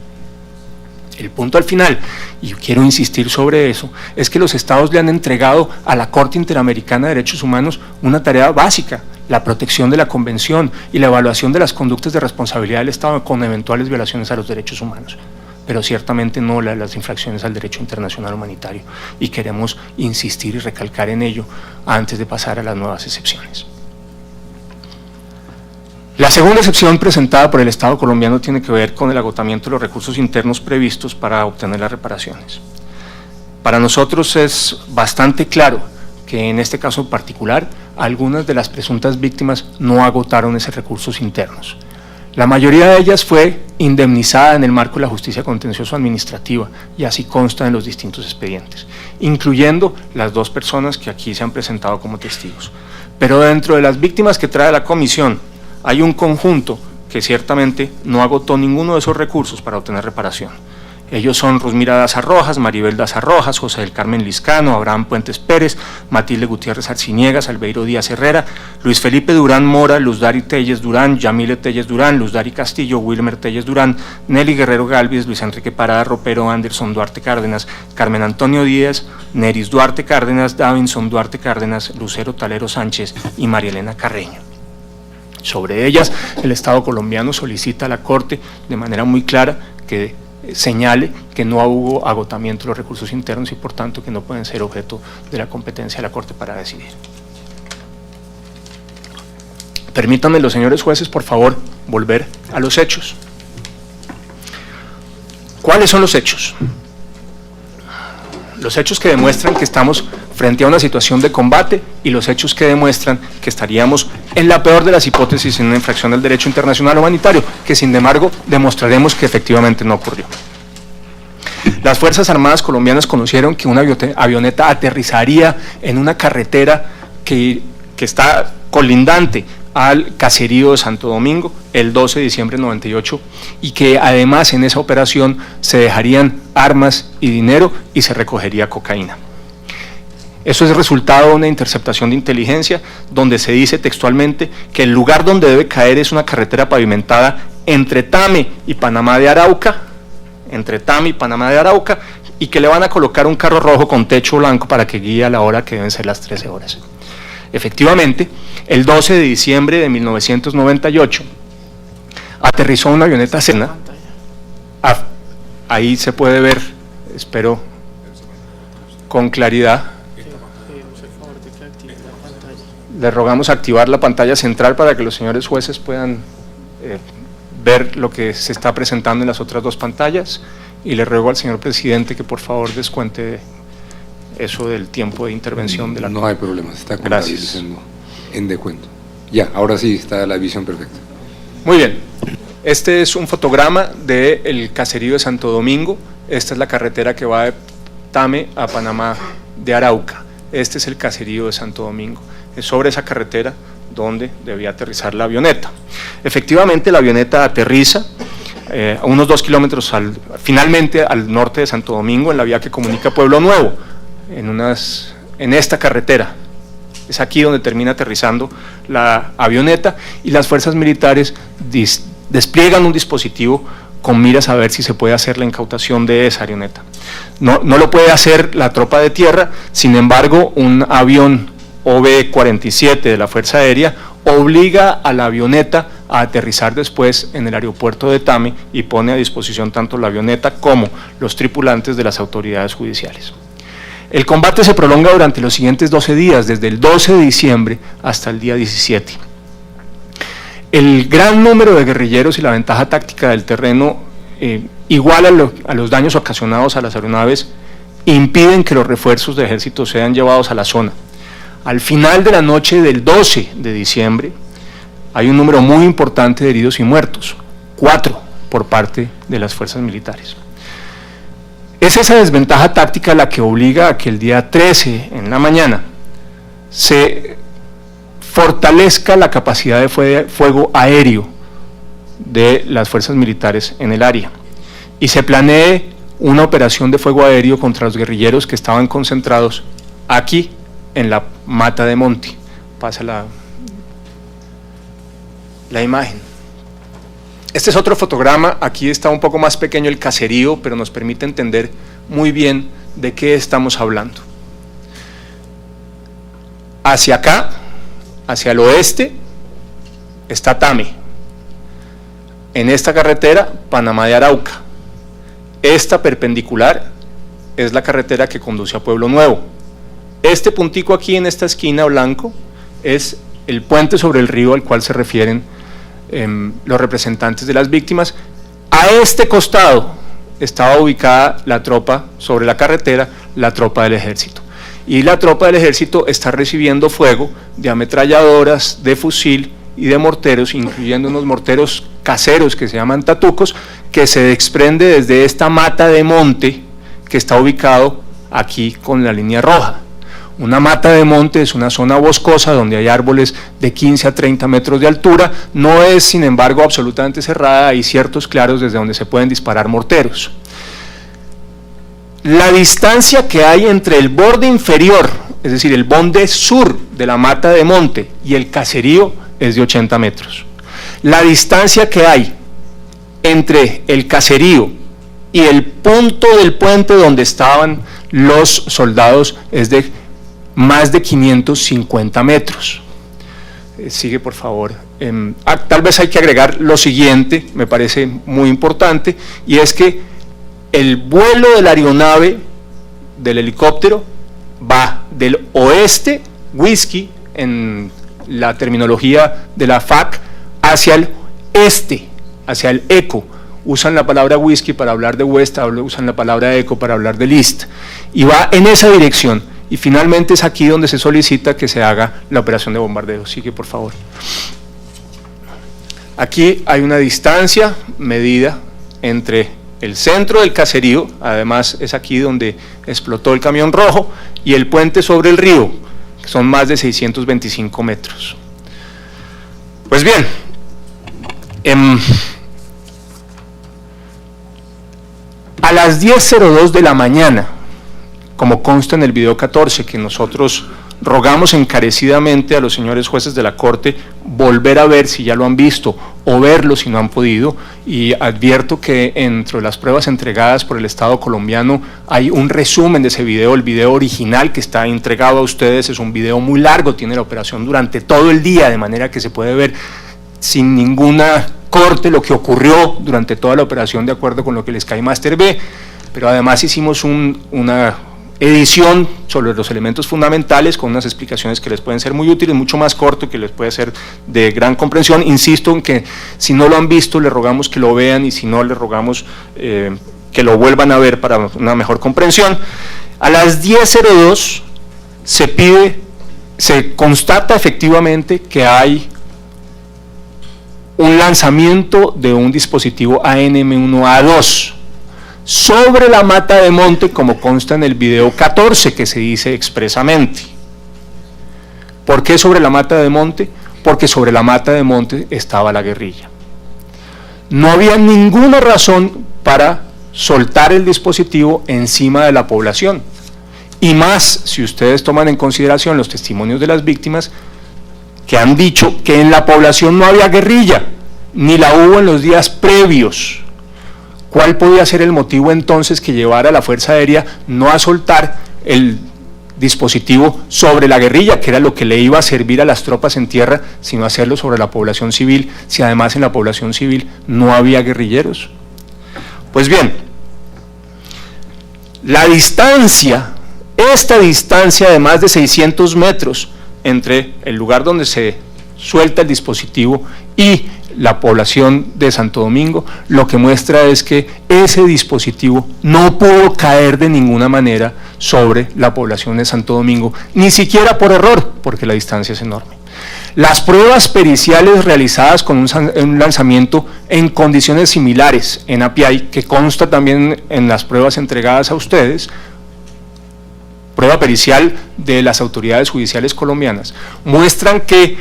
El punto al final, y yo quiero insistir sobre eso, es que los estados le han entregado a la Corte Interamericana de Derechos Humanos una tarea básica, la protección de la Convención y la evaluación de las conductas de responsabilidad del Estado con eventuales violaciones a los derechos humanos, pero ciertamente no las infracciones al derecho internacional humanitario, y queremos insistir y recalcar en ello antes de pasar a las nuevas excepciones. La segunda excepción presentada por el Estado colombiano tiene que ver con el agotamiento de los recursos internos previstos para obtener las reparaciones. Para nosotros es bastante claro que en este caso en particular, algunas de las presuntas víctimas no agotaron esos recursos internos. La mayoría de ellas fue indemnizada en el marco de la justicia contencioso administrativa, y así consta en los distintos expedientes, incluyendo las 2 personas que aquí se han presentado como testigos. Pero dentro de las víctimas que trae la comisión, hay un conjunto que ciertamente no agotó ninguno de esos recursos para obtener reparación. Ellos son Rosmira Daza Rojas, Maribel Daza Rojas, José del Carmen Liscano, Abraham Puentes Pérez, Matilde Gutiérrez Arciniegas, Albeiro Díaz Herrera, Luis Felipe Durán Mora, Luzdari Telles Durán, Yamile Telles Durán, Luzdari Castillo, Wilmer Telles Durán, Nelly Guerrero Galvis, Luis Enrique Parada Ropero, Anderson Duarte Cárdenas, Carmen Antonio Díaz, Neris Duarte Cárdenas, Davinson Duarte Cárdenas, Lucero Talero Sánchez y María Elena Carreño. Sobre ellas, el Estado colombiano solicita a la Corte de manera muy clara que señale que no hubo agotamiento de los recursos internos y por tanto que no pueden ser objeto de la competencia de la Corte para decidir. Permítanme, los señores jueces, por favor, volver a los hechos. ¿Cuáles son los hechos? Los hechos que demuestran que estamos frente a una situación de combate y los hechos que demuestran que estaríamos en la peor de las hipótesis en una infracción del derecho internacional humanitario, que sin embargo demostraremos que efectivamente no ocurrió. Las Fuerzas Armadas colombianas conocieron que una avioneta aterrizaría en una carretera que está colindante al caserío de Santo Domingo el 12 de diciembre de 98 y que además en esa operación se dejarían armas y dinero y se recogería cocaína. Eso es resultado de una interceptación de inteligencia donde se dice textualmente que el lugar donde debe caer es una carretera pavimentada entre Tame y Panamá de Arauca, y que le van a colocar un carro rojo con techo blanco para que guíe a la hora que deben ser las 13 horas. Efectivamente, el 12 de diciembre de 1998 aterrizó una avioneta Cessna. Ahí se puede ver, espero con claridad. Les rogamos activar la pantalla central para que los señores jueces puedan ver lo que se está presentando en las otras dos pantallas, y le ruego al señor presidente que por favor descuente eso del tiempo de intervención de la... No hay problema, está Gracias. en descuento. Ya, ahora sí está la visión perfecta. Muy bien, este es un fotograma del caserío de Santo Domingo. Esta es la carretera que va de Tame a Panamá de Arauca. Este es el caserío de Santo Domingo. Es sobre esa carretera donde debía aterrizar la avioneta. Efectivamente, la avioneta aterriza a unos 2 kilómetros finalmente al norte de Santo Domingo, en la vía que comunica Pueblo Nuevo, en esta carretera. Es aquí donde termina aterrizando la avioneta, y las fuerzas militares despliegan un dispositivo con miras a ver si se puede hacer la incautación de esa avioneta. No lo puede hacer la tropa de tierra, sin embargo, un avión OB-47 de la Fuerza Aérea obliga a la avioneta a aterrizar después en el aeropuerto de Tame y pone a disposición tanto la avioneta como los tripulantes de las autoridades judiciales. El combate se prolonga durante los siguientes 12 días, desde el 12 de diciembre hasta el día 17. El gran número de guerrilleros y la ventaja táctica del terreno, igual a los daños ocasionados a las aeronaves, impiden que los refuerzos de ejército sean llevados a la zona. Al final de la noche del 12 de diciembre hay un número muy importante de heridos y muertos, 4 por parte de las fuerzas militares. Es esa desventaja táctica la que obliga a que el día 13 en la mañana se fortalezca la capacidad de fuego aéreo de las fuerzas militares en el área y se planee una operación de fuego aéreo contra los guerrilleros que estaban concentrados aquí en la Mata de Monte. Pasa la imagen. Este es otro fotograma. Aquí está un poco más pequeño el caserío, pero nos permite entender muy bien de qué estamos hablando. Hacia acá, hacia el oeste, está Tame. En esta carretera, Panamá de Arauca. Esta perpendicular es la carretera que conduce a Pueblo Nuevo. Este puntico aquí en esta esquina blanco es el puente sobre el río al cual se refieren los representantes de las víctimas. A este costado estaba ubicada la tropa sobre la carretera, la tropa del ejército. Y la tropa del ejército está recibiendo fuego de ametralladoras, de fusil y de morteros, incluyendo unos morteros caseros que se llaman tatucos, que se desprende desde esta mata de monte que está ubicado aquí con la línea roja. Una mata de monte es una zona boscosa donde hay árboles de 15 a 30 metros de altura, no es sin embargo absolutamente cerrada, hay ciertos claros desde donde se pueden disparar morteros. La distancia que hay entre el borde inferior, es decir, el borde sur de la mata de monte y el caserío es de 80 metros. La distancia que hay entre el caserío y el punto del puente donde estaban los soldados es de más de 550 metros. Sigue, por favor. Tal vez hay que agregar lo siguiente, me parece muy importante, y es que el vuelo de la aeronave, del helicóptero, va del oeste, whisky, en la terminología de la FAC, hacia el este, hacia el eco. Usan la palabra whisky para hablar de west, usan la palabra eco para hablar del east, y va en esa dirección. Y finalmente es aquí donde se solicita que se haga la operación de bombardeo. Sigue, por favor. Aquí hay una distancia medida entre el centro del caserío, además es aquí donde explotó el camión rojo, y el puente sobre el río, que son más de 625 metros. Pues bien, a las 10:02 de la mañana, como consta en el video 14, que nosotros rogamos encarecidamente a los señores jueces de la Corte volver a ver si ya lo han visto o verlo si no han podido, y advierto que entre las pruebas entregadas por el Estado colombiano hay un resumen de ese video. El video original que está entregado a ustedes es un video muy largo, tiene la operación durante todo el día, de manera que se puede ver sin ninguna corte lo que ocurrió durante toda la operación de acuerdo con lo que el Sky Master ve, pero además hicimos una edición sobre los elementos fundamentales con unas explicaciones que les pueden ser muy útiles, mucho más corto, que les puede ser de gran comprensión. Insisto en que si no lo han visto, les rogamos que lo vean, y si no, les rogamos que lo vuelvan a ver para una mejor comprensión. A las 10:02 se constata efectivamente que hay un lanzamiento de un dispositivo ANM1A2 sobre la mata de monte, como consta en el video 14, que se dice expresamente. ¿Por qué sobre la mata de monte? Porque sobre la mata de monte estaba la guerrilla. No había ninguna razón para soltar el dispositivo encima de la población, y más si ustedes toman en consideración los testimonios de las víctimas, que han dicho que en la población no había guerrilla, ni la hubo en los días previos. ¿Cuál podía ser el motivo entonces que llevara a la Fuerza Aérea no a soltar el dispositivo sobre la guerrilla, que era lo que le iba a servir a las tropas en tierra, sino hacerlo sobre la población civil, si además en la población civil no había guerrilleros? Pues bien, la distancia, esta distancia de más de 600 metros entre el lugar donde se suelta el dispositivo y la población de Santo Domingo, lo que muestra es que ese dispositivo no pudo caer de ninguna manera sobre la población de Santo Domingo, ni siquiera por error, porque la distancia es enorme. Las pruebas periciales realizadas con un lanzamiento en condiciones similares en Apiay, que consta también en las pruebas entregadas a ustedes, prueba pericial de las autoridades judiciales colombianas, muestran que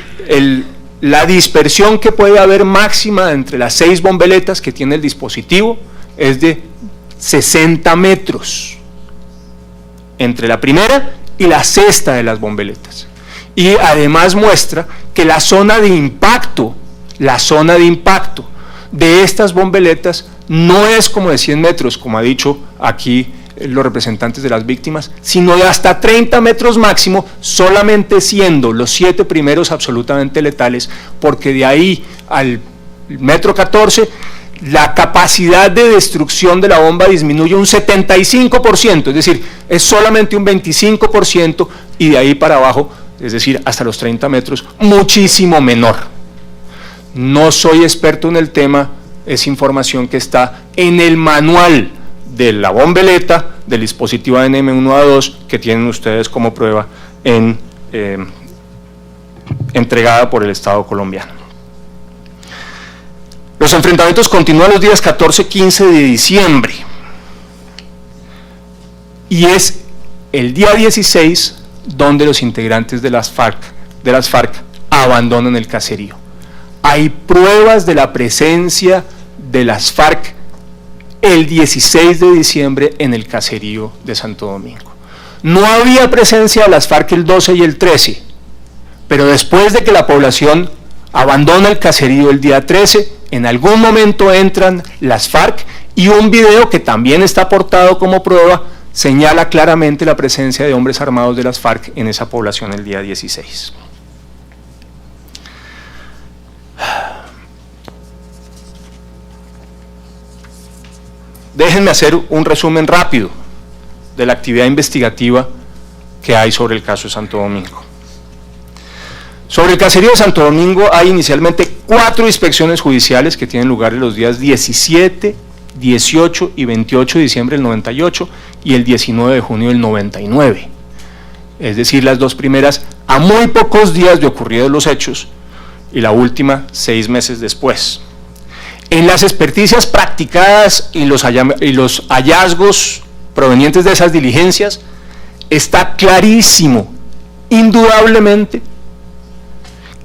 la dispersión que puede haber máxima entre las 6 bombeletas que tiene el dispositivo es de 60 metros entre la primera y la sexta de las bombeletas. Y además muestra que la zona de impacto de estas bombeletas no es como de 100 metros, como ha dicho aquí los representantes de las víctimas, sino de hasta 30 metros máximo, solamente siendo los 7 primeros absolutamente letales, porque de ahí al metro 14 la capacidad de destrucción de la bomba disminuye un 75%, es decir, es solamente un 25%, y de ahí para abajo, es decir, hasta los 30 metros, muchísimo menor. No soy experto en el tema, es información que está en el manual de la bombeleta del dispositivo ANM1A2 que tienen ustedes como prueba entregada por el Estado colombiano. Los enfrentamientos continúan los días 14 y 15 de diciembre, y es el día 16 donde los integrantes de las FARC abandonan el caserío. Hay pruebas de la presencia de las FARC el 16 de diciembre en el caserío de Santo Domingo. No había presencia de las FARC el 12 y el 13, pero después de que la población abandona el caserío el día 13, en algún momento entran las FARC, y un video que también está aportado como prueba señala claramente la presencia de hombres armados de las FARC en esa población el día 16. Déjenme hacer un resumen rápido de la actividad investigativa que hay sobre el caso de Santo Domingo. Sobre el caserío de Santo Domingo hay inicialmente 4 inspecciones judiciales que tienen lugar en los días 17, 18 y 28 de diciembre del 98 y el 19 de junio del 99. Es decir, las 2 primeras a muy pocos días de ocurridos los hechos y la última 6 meses después. En las experticias practicadas y los hallazgos provenientes de esas diligencias, está clarísimo, indudablemente,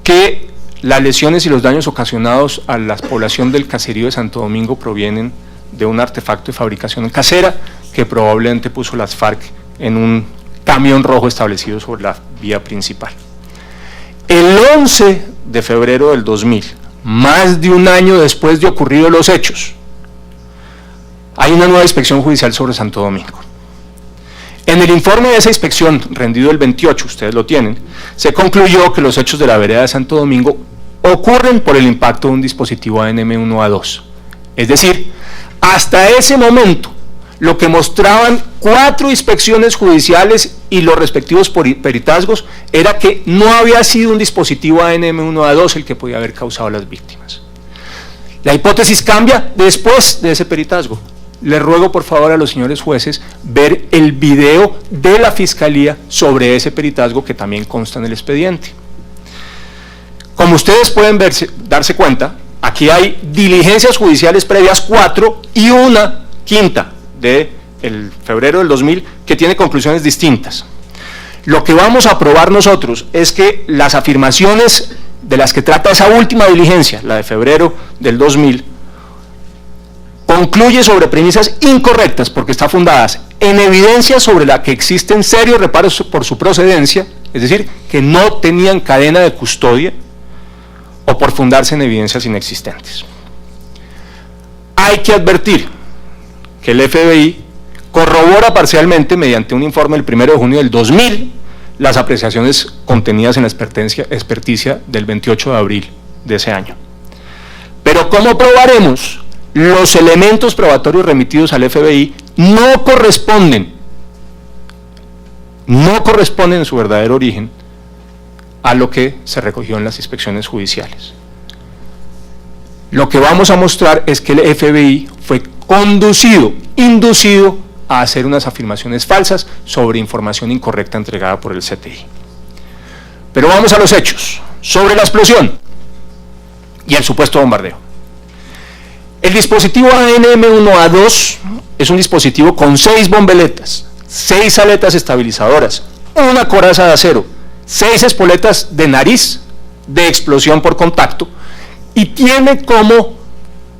que las lesiones y los daños ocasionados a la población del caserío de Santo Domingo provienen de un artefacto de fabricación casera que probablemente puso las FARC en un camión rojo establecido sobre la vía principal. El 11 de febrero del 2000, más de un año después de ocurridos los hechos, hay una nueva inspección judicial sobre Santo Domingo. En el informe de esa inspección, rendido el 28, ustedes lo tienen, se concluyó que los hechos de la vereda de Santo Domingo ocurren por el impacto de un dispositivo ANM1A2. Es decir, hasta ese momento, lo que mostraban 4 inspecciones judiciales y los respectivos peritazgos era que no había sido un dispositivo ANM1A2 el que podía haber causado las víctimas. La hipótesis cambia después de ese peritazgo. Les ruego por favor a los señores jueces ver el video de la Fiscalía sobre ese peritazgo que también consta en el expediente. Como ustedes pueden darse cuenta, aquí hay diligencias judiciales previas 4 y una quinta de el febrero del 2000 que tiene conclusiones distintas. Lo que vamos a probar nosotros es que las afirmaciones de las que trata esa última diligencia, la de febrero del 2000, concluye sobre premisas incorrectas porque están fundadas en evidencia sobre la que existen serios reparos por su procedencia, es decir, que no tenían cadena de custodia, o por fundarse en evidencias inexistentes. Hay que advertir que el FBI corrobora parcialmente mediante un informe del 1 de junio del 2000 las apreciaciones contenidas en la experticia del 28 de abril de ese año. Pero ¿cómo probaremos? Los elementos probatorios remitidos al FBI no corresponden en su verdadero origen a lo que se recogió en las inspecciones judiciales. Lo que vamos a mostrar es que el FBI fue inducido a hacer unas afirmaciones falsas sobre información incorrecta entregada por el CTI. Pero vamos a los hechos, sobre la explosión y el supuesto bombardeo. El dispositivo ANM1A2 es un dispositivo con 6 bombeletas, 6 aletas estabilizadoras, una coraza de acero, 6 espoletas de nariz de explosión por contacto y tiene como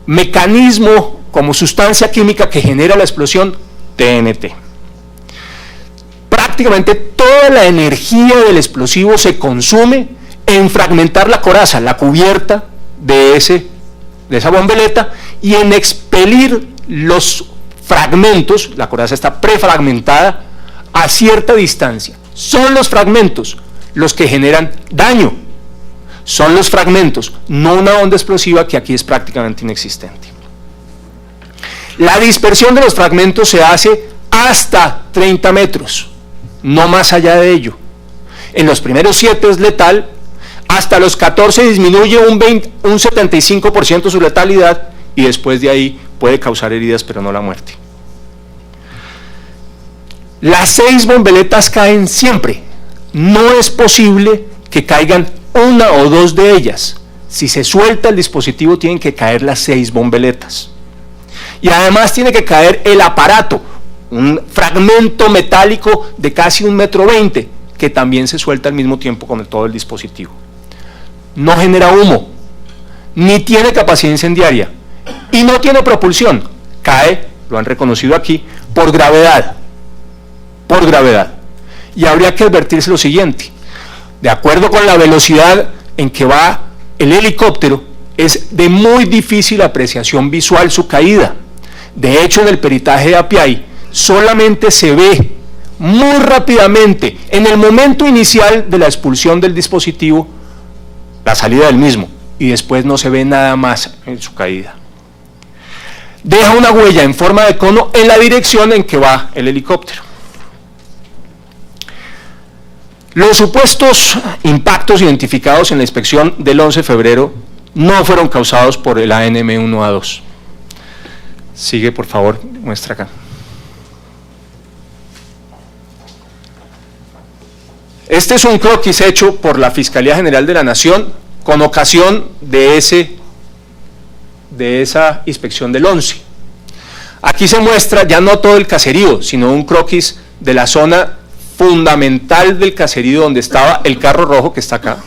mecanismo, como sustancia química que genera la explosión, TNT. Prácticamente toda la energía del explosivo se consume en fragmentar la coraza, la cubierta de esa bombeleta, y en expelir los fragmentos. La coraza está prefragmentada a cierta distancia. Son los fragmentos los que generan daño. Son los fragmentos, no una onda explosiva que aquí es prácticamente inexistente. La dispersión de los fragmentos se hace hasta 30 metros, no más allá de ello. En los primeros 7 es letal, hasta los 14 disminuye un 75% su letalidad y después de ahí puede causar heridas pero no la muerte. Las 6 bombeletas caen siempre, no es posible que caigan una o 2 de ellas. Si se suelta el dispositivo tienen que caer las 6 bombeletas. Y además tiene que caer el aparato, un fragmento metálico de casi 1,20 m, que también se suelta al mismo tiempo con todo el dispositivo. No genera humo, ni tiene capacidad incendiaria, y no tiene propulsión. Cae, lo han reconocido aquí, por gravedad. Y habría que advertirse lo siguiente: de acuerdo con la velocidad en que va el helicóptero, es de muy difícil apreciación visual su caída. De hecho, en el peritaje de API solamente se ve muy rápidamente, en el momento inicial de la expulsión del dispositivo, la salida del mismo, y después no se ve nada más en su caída. Deja una huella en forma de cono en la dirección en que va el helicóptero. Los supuestos impactos identificados en la inspección del 11 de febrero no fueron causados por el ANM1A2. Sigue, por favor, muestra acá. Este es un croquis hecho por la Fiscalía General de la Nación con ocasión de esa inspección del 11. Aquí se muestra ya no todo el caserío, sino un croquis de la zona fundamental del caserío donde estaba el carro rojo que está acá,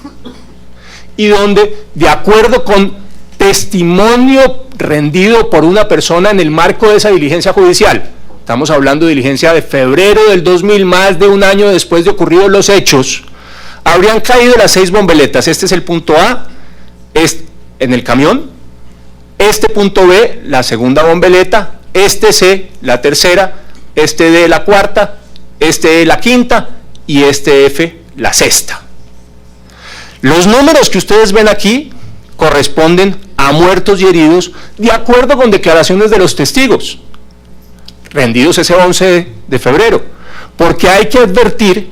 y donde, de acuerdo con testimonio rendido por una persona en el marco de esa diligencia judicial, estamos hablando de diligencia de febrero del 2000, más de un año después de ocurridos los hechos, habrían caído las 6 bombeletas. Este es el punto A, es en el camión, este punto B, la segunda bombeleta, este C, la tercera, este D, la cuarta, este E, la quinta, y este F, la sexta. Los números que ustedes ven aquí corresponden a muertos y heridos de acuerdo con declaraciones de los testigos. rendidos ese 11 de febrero, porque hay que advertir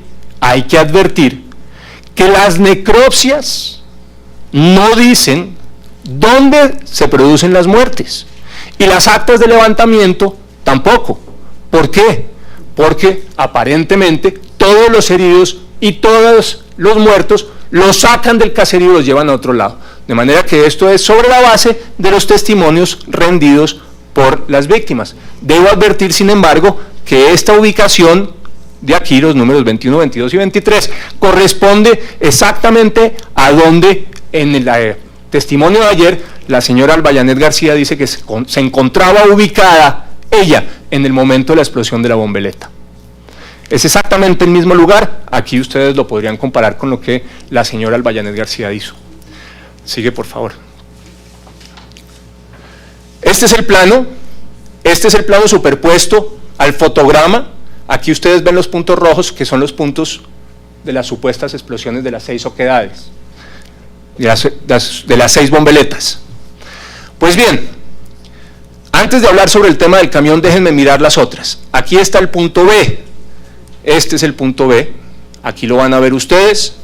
que las necropsias no dicen dónde se producen las muertes, y las actas de levantamiento tampoco. ¿Por qué? Porque aparentemente todos los heridos y todos los muertos los sacan del caserío y los llevan a otro lado. De manera que esto es sobre la base de los testimonios rendidos por las víctimas. Debo advertir, sin embargo, que esta ubicación de aquí, los números 21, 22 y 23, corresponde exactamente a donde en el testimonio de ayer la señora Albayanet García dice que se encontraba ubicada ella en el momento de la explosión de la bombeleta. Es exactamente el mismo lugar. Aquí ustedes lo podrían comparar con lo que la señora Albayanet García hizo. Sigue, por favor. Este es el plano superpuesto al fotograma. Aquí ustedes ven los puntos rojos, que son los puntos de las supuestas explosiones de las 6 oquedades, de las 6 bombeletas. Pues bien, antes de hablar sobre el tema del camión, déjenme mirar las otras. Aquí está el punto B. Este es el punto B. Aquí lo van a ver ustedes.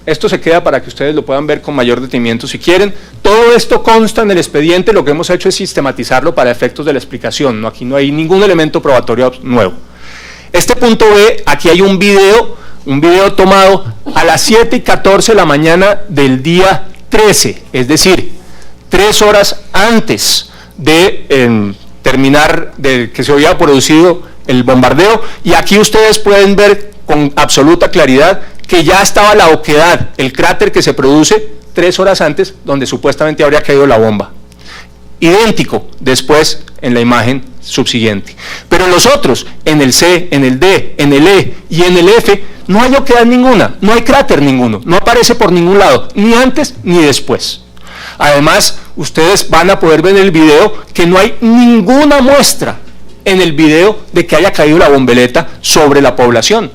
Esto se queda para que ustedes lo puedan ver con mayor detenimiento si quieren. Todo esto consta en el expediente. Lo que hemos hecho es sistematizarlo para efectos de la explicación. Aquí no hay ningún elemento probatorio nuevo. Este punto B, aquí hay un video tomado a las 7:14 de la mañana del día 13, es decir, 3 horas antes de terminar, de que se había producido el bombardeo, y aquí ustedes pueden ver con absoluta claridad que ya estaba la oquedad, el cráter que se produce 3 horas antes, donde supuestamente habría caído la bomba. Idéntico después en la imagen subsiguiente. Pero en los otros, en el C, en el D, en el E y en el F, no hay oquedad ninguna, no hay cráter ninguno, no aparece por ningún lado, ni antes ni después. Además, ustedes van a poder ver en el video que no hay ninguna muestra en el video de que haya caído la bombeleta sobre la población.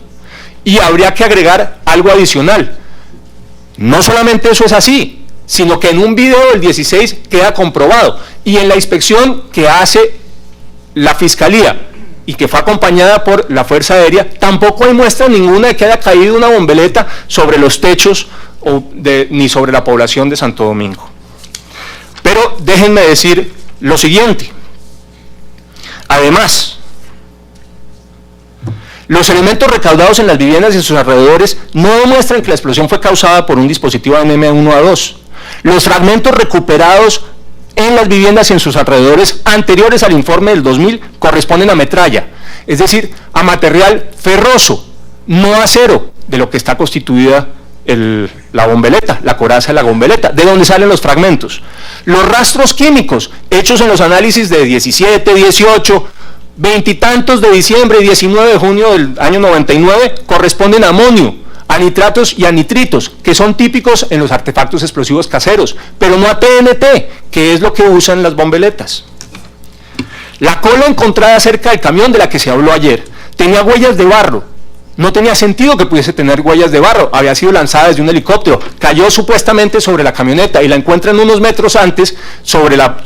Y habría que agregar algo adicional. No solamente eso es así, sino que en un video del 16 queda comprobado, y en la inspección que hace la Fiscalía y que fue acompañada por la Fuerza Aérea, tampoco hay muestra ninguna de que haya caído una bombeleta sobre los techos ni sobre la población de Santo Domingo. Pero déjenme decir lo siguiente. Además, los elementos recaudados en las viviendas y en sus alrededores no demuestran que la explosión fue causada por un dispositivo M1A2. Los fragmentos recuperados en las viviendas y en sus alrededores anteriores al informe del 2000 corresponden a metralla, es decir, a material ferroso, no acero, de lo que está constituida la bombeleta, la coraza de la bombeleta, de donde salen los fragmentos. Los rastros químicos hechos en los análisis de 17, 18, 20 y tantos de diciembre y 19 de junio del año 99 corresponden a amonio, a nitratos y a nitritos, que son típicos en los artefactos explosivos caseros, pero no a TNT, que es lo que usan las bombeletas. La cola encontrada cerca del camión de la que se habló ayer tenía huellas de barro. No tenía sentido que pudiese tener huellas de barro, había sido lanzada desde un helicóptero, cayó supuestamente sobre la camioneta y la encuentran unos metros antes sobre la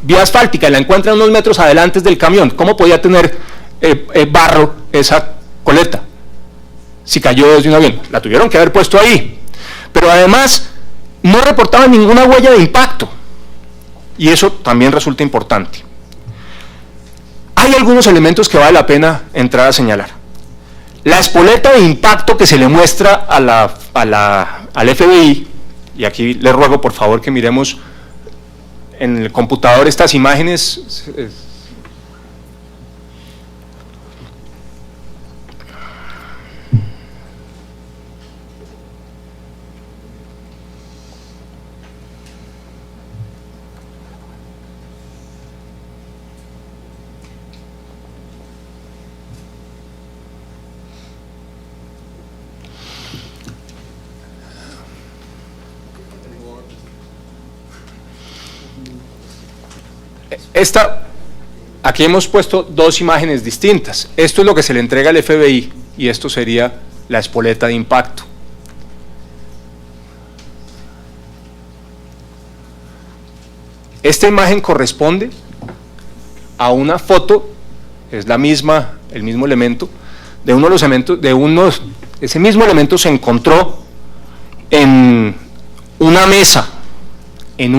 vía asfáltica, y la encuentran unos metros adelante del camión. ¿Cómo podía tener barro esa coleta si cayó desde un avión? La tuvieron que haber puesto ahí. Pero además no reportaban ninguna huella de impacto, y eso también resulta importante. Hay algunos elementos que vale la pena entrar a señalar. La espoleta de impacto que se le muestra al FBI, y aquí les ruego por favor que miremos en el computador estas imágenes. Aquí hemos puesto dos imágenes distintas. Esto es lo que se le entrega al FBI y esto sería la espoleta de impacto. Esta imagen corresponde a una foto es el mismo elemento, ese mismo elemento se encontró en una mesa, en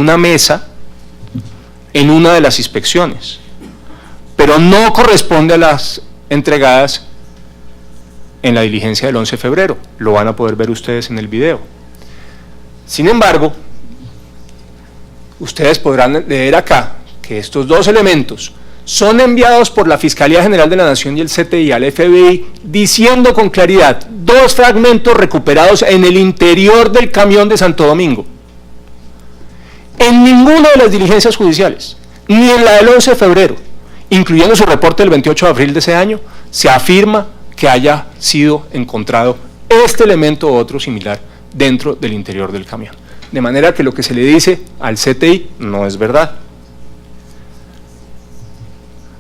una de las inspecciones, pero no corresponde a las entregadas en la diligencia del 11 de febrero, lo van a poder ver ustedes en el video. Sin embargo, ustedes podrán leer acá que estos dos elementos son enviados por la Fiscalía General de la Nación y el CTI al FBI, diciendo con claridad, dos fragmentos recuperados en el interior del camión de Santo Domingo. En ninguna de las diligencias judiciales, ni en la del 11 de febrero, incluyendo su reporte del 28 de abril de ese año, se afirma que haya sido encontrado este elemento u otro similar dentro del interior del camión. De manera que lo que se le dice al CTI no es verdad.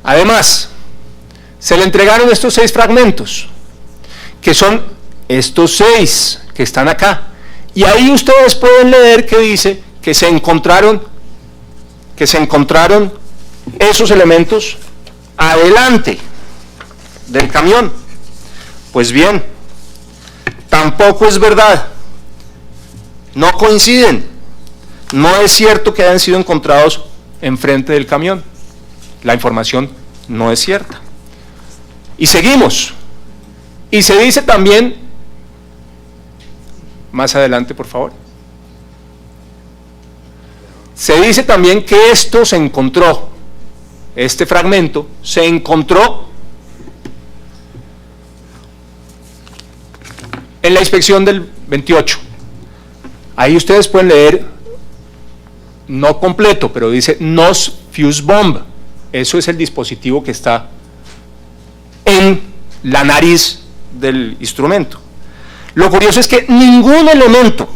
Además, se le entregaron estos 6 fragmentos, que son estos 6 que están acá, y ahí ustedes pueden leer que dice que se encontraron esos elementos adelante del camión. Pues bien, tampoco es verdad, no coinciden, no es cierto que hayan sido encontrados enfrente del camión. La información no es cierta. Y seguimos. Y se dice también, más adelante por favor, se dice también que esto se encontró, este fragmento se encontró en la inspección del 28. Ahí ustedes pueden leer, no completo, pero dice NOS Fuse Bomb. Eso es el dispositivo que está en la nariz del instrumento. Lo curioso es que ningún elemento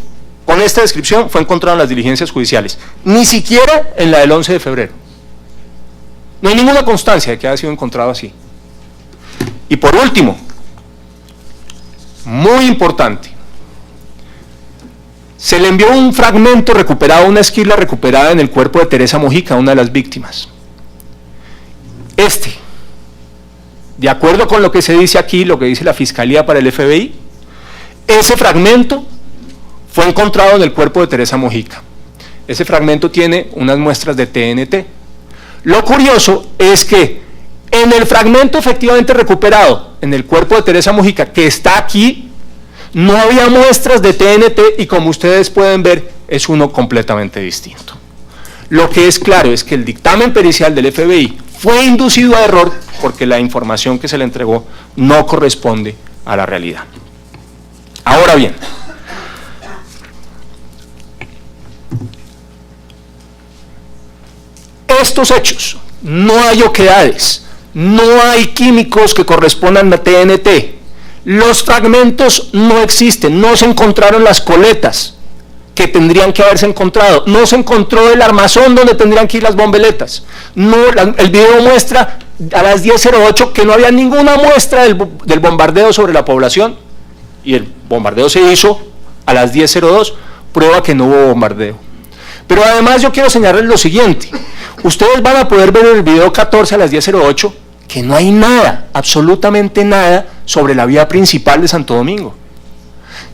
con esta descripción fue encontrado en las diligencias judiciales, ni siquiera en la del 11 de febrero. No hay ninguna constancia de que haya sido encontrado así. Y por último, muy importante, se le envió un fragmento recuperado, una esquila recuperada en el cuerpo de Teresa Mojica, una de las víctimas. De acuerdo con lo que se dice aquí, lo que dice la Fiscalía para el FBI, ese fragmento fue encontrado en el cuerpo de Teresa Mojica. Ese fragmento tiene unas muestras de TNT. Lo curioso es que en el fragmento efectivamente recuperado en el cuerpo de Teresa Mojica, que está aquí, no había muestras de TNT y como ustedes pueden ver, es uno completamente distinto. Lo que es claro es que el dictamen pericial del FBI fue inducido a error porque la información que se le entregó no corresponde a la realidad. Ahora bien, estos hechos, no hay oquedades, no hay químicos que correspondan a TNT, los fragmentos no existen, no se encontraron las coletas que tendrían que haberse encontrado, no se encontró el armazón donde tendrían que ir las bombeletas, el video muestra a las 10:08 que no había ninguna muestra del bombardeo sobre la población y el bombardeo se hizo a las 10:02, prueba que no hubo bombardeo. Pero además yo quiero señalarles lo siguiente, ustedes van a poder ver en el video 14 a las 10:08 que no hay nada, absolutamente nada sobre la vía principal de Santo Domingo.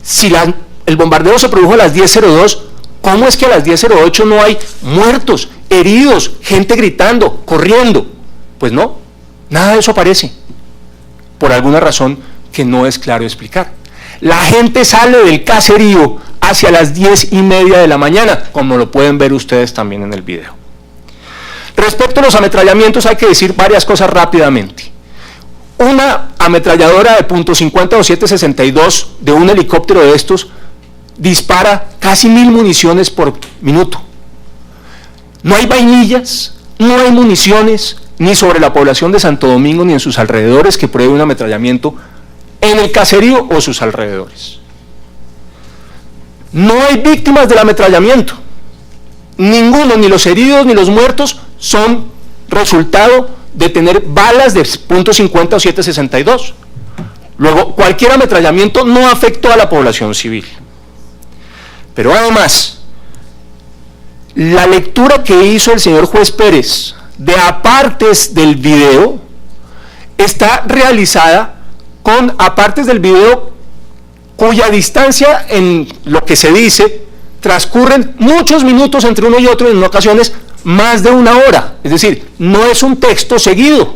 Si el bombardeo se produjo a las 10:02, ¿cómo es que a las 10:08 no hay muertos, heridos, gente gritando, corriendo? Pues no, nada de eso aparece, por alguna razón que no es claro explicar. La gente sale del caserío hacia las 10:30 de la mañana, como lo pueden ver ustedes también en el video. Respecto a los ametrallamientos hay que decir varias cosas rápidamente. Una ametralladora de .50 o 7.62 de un helicóptero de estos dispara casi 1000 municiones por minuto. No hay vainillas, no hay municiones, ni sobre la población de Santo Domingo ni en sus alrededores que pruebe un ametrallamiento en el caserío o sus alrededores. No hay víctimas del ametrallamiento. Ninguno, ni los heridos ni los muertos, son resultado de tener balas de .50 o 7.62. Luego, cualquier ametrallamiento no afectó a la población civil. Pero además, la lectura que hizo el señor juez Pérez de apartes del video está realizada con apartes del video cuya distancia, en lo que se dice, transcurren muchos minutos entre uno y otro, en ocasiones más de una hora. Es decir, no es un texto seguido.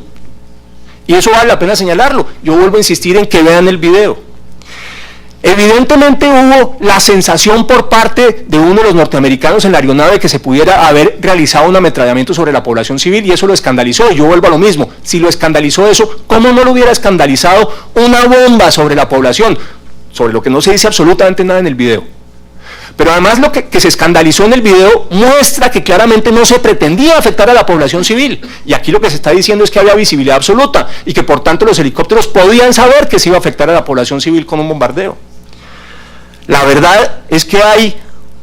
Y eso vale la pena señalarlo. Yo vuelvo a insistir en que vean el video. Evidentemente hubo la sensación por parte de uno de los norteamericanos en la aeronave de que se pudiera haber realizado un ametrallamiento sobre la población civil, y eso lo escandalizó. Y yo vuelvo a lo mismo, si lo escandalizó eso, ¿cómo no lo hubiera escandalizado una bomba sobre la población? Sobre lo que no se dice absolutamente nada en el video. Pero además lo que se escandalizó en el video muestra que claramente no se pretendía afectar a la población civil. Y aquí lo que se está diciendo es que había visibilidad absoluta y que por tanto los helicópteros podían saber que se iba a afectar a la población civil con un bombardeo. La verdad es que hay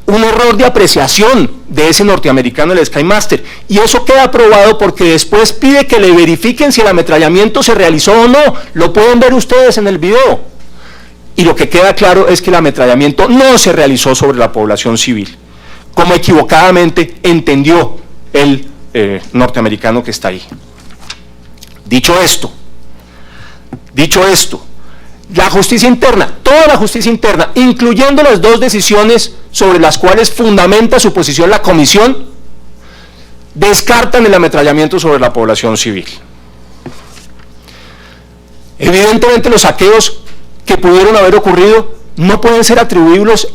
un error de apreciación de ese norteamericano, el Skymaster, y eso queda probado porque después pide que le verifiquen si el ametrallamiento se realizó o no. Lo pueden ver ustedes en el video. Y lo que queda claro es que el ametrallamiento no se realizó sobre la población civil, como equivocadamente entendió el norteamericano que está ahí. Dicho esto, la justicia interna, toda la justicia interna, incluyendo las dos decisiones sobre las cuales fundamenta su posición la comisión, descartan el ametrallamiento sobre la población civil. Evidentemente los saqueos que pudieron haber ocurrido no pueden ser atribuibles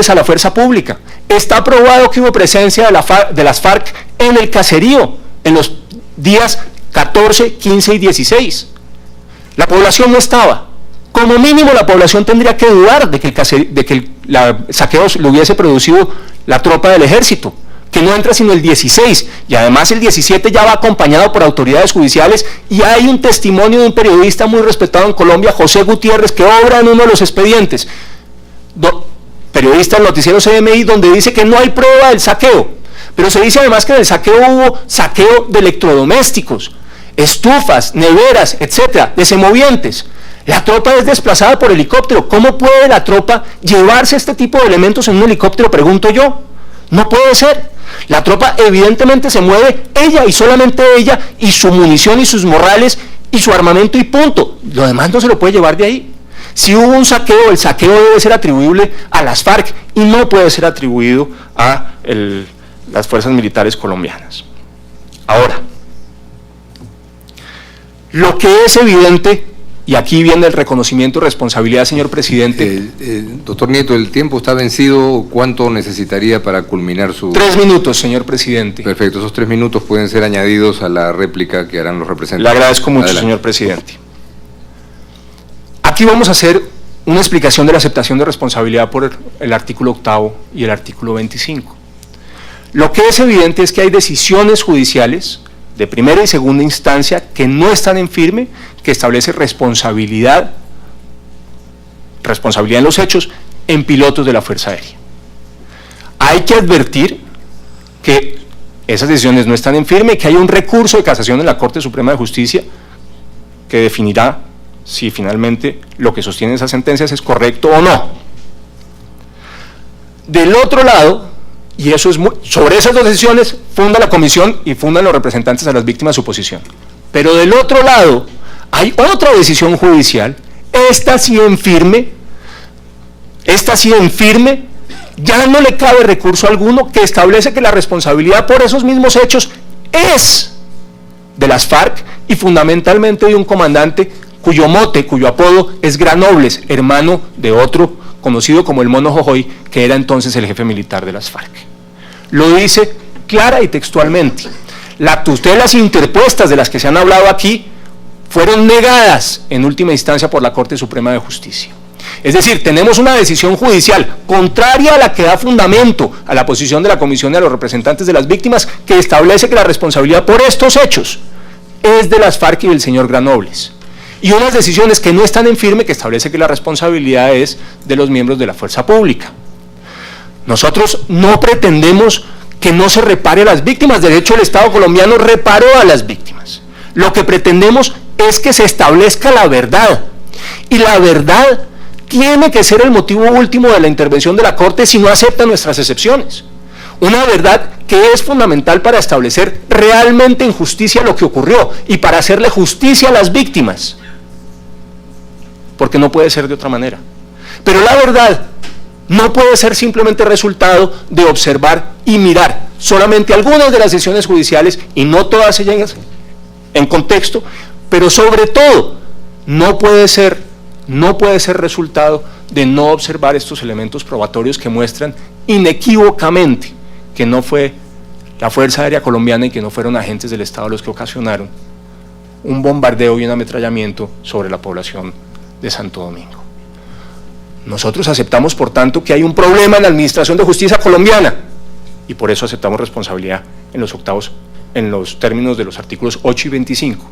a la fuerza pública. Está probado que hubo presencia de las FARC en el caserío en los días 14, 15 y 16. La población no estaba. Como mínimo la población tendría que dudar de que el saqueo lo hubiese producido la tropa del ejército, que no entra sino el 16, y además el 17 ya va acompañado por autoridades judiciales, y hay un testimonio de un periodista muy respetado en Colombia, José Gutiérrez, que obra en uno de los expedientes, periodista del noticiero CMI, donde dice que no hay prueba del saqueo, pero se dice además que en el saqueo hubo saqueo de electrodomésticos, estufas, neveras, etcétera, de semovientes. La tropa es desplazada por helicóptero. ¿Cómo puede la tropa llevarse este tipo de elementos en un helicóptero? Pregunto yo. No puede ser. La tropa evidentemente se mueve ella y solamente ella, y su munición y sus morrales y su armamento y punto. Lo demás no se lo puede llevar de ahí. Si hubo un saqueo, el saqueo debe ser atribuible a las FARC y no puede ser atribuido a las fuerzas militares colombianas. Ahora, lo que es evidente, y aquí viene el reconocimiento de responsabilidad, señor presidente. Doctor Nieto, el tiempo está vencido. ¿Cuánto necesitaría para culminar su...? 3 minutos, señor presidente. Perfecto, esos 3 minutos pueden ser añadidos a la réplica que harán los representantes. Le agradezco mucho, Adelante. señor presidente. Aquí vamos a hacer una explicación de la aceptación de responsabilidad por el artículo 8º y el artículo 25. Lo que es evidente es que hay decisiones judiciales de primera y segunda instancia que no están en firme, que establece responsabilidad en los hechos en pilotos de la Fuerza Aérea. Hay que advertir que esas decisiones no están en firme y que hay un recurso de casación en la Corte Suprema de Justicia que definirá si finalmente lo que sostienen esas sentencias es correcto o no. Del otro lado, y eso es sobre esas dos decisiones funda la comisión y fundan los representantes a las víctimas su posición. Pero del otro lado hay otra decisión judicial, esta sí en firme, ya no le cabe recurso alguno, que establece que la responsabilidad por esos mismos hechos es de las FARC y fundamentalmente de un comandante cuyo apodo es Granobles, hermano de otro conocido como el Mono Jojoy, que era entonces el jefe militar de las FARC. Lo dice clara y textualmente. Las tutelas interpuestas de las que se han hablado aquí fueron negadas en última instancia por la Corte Suprema de Justicia. Es decir, tenemos una decisión judicial contraria a la que da fundamento a la posición de la Comisión y a los representantes de las víctimas, que establece que la responsabilidad por estos hechos es de las FARC y del señor Granobles. Y unas decisiones que no están en firme, que establece que la responsabilidad es de los miembros de la fuerza pública. Nosotros no pretendemos que no se repare a las víctimas. De hecho, el Estado colombiano reparó a las víctimas. Lo que pretendemos es que se establezca la verdad. Y la verdad tiene que ser el motivo último de la intervención de la Corte si no acepta nuestras excepciones. una verdad que es fundamental para establecer realmente en justicia lo que ocurrió y para hacerle justicia a las víctimas, porque no puede ser de otra manera. Pero la verdad no puede ser simplemente resultado de observar y mirar solamente algunas de las decisiones judiciales y no todas ellas en contexto, pero sobre todo no puede ser resultado de no observar estos elementos probatorios que muestran inequívocamente que no fue la Fuerza Aérea Colombiana y que no fueron agentes del Estado los que ocasionaron un bombardeo y un ametrallamiento sobre la población de Santo Domingo. Nosotros aceptamos, por tanto, que hay un problema en la Administración de Justicia colombiana y por eso aceptamos responsabilidad en los términos de los artículos 8 y 25.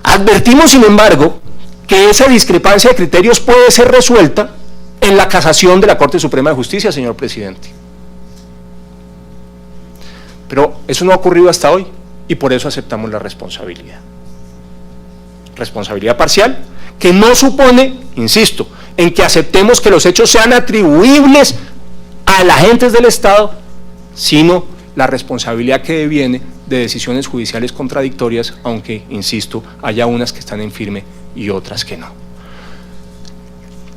Advertimos, sin embargo, que esa discrepancia de criterios puede ser resuelta en la casación de la Corte Suprema de Justicia, señor presidente. Pero eso no ha ocurrido hasta hoy y por eso aceptamos la responsabilidad. Responsabilidad parcial que no supone, insisto, en que aceptemos que los hechos sean atribuibles a agentes del Estado, sino la responsabilidad que deviene de decisiones judiciales contradictorias, aunque, insisto, haya unas que están en firme y otras que no.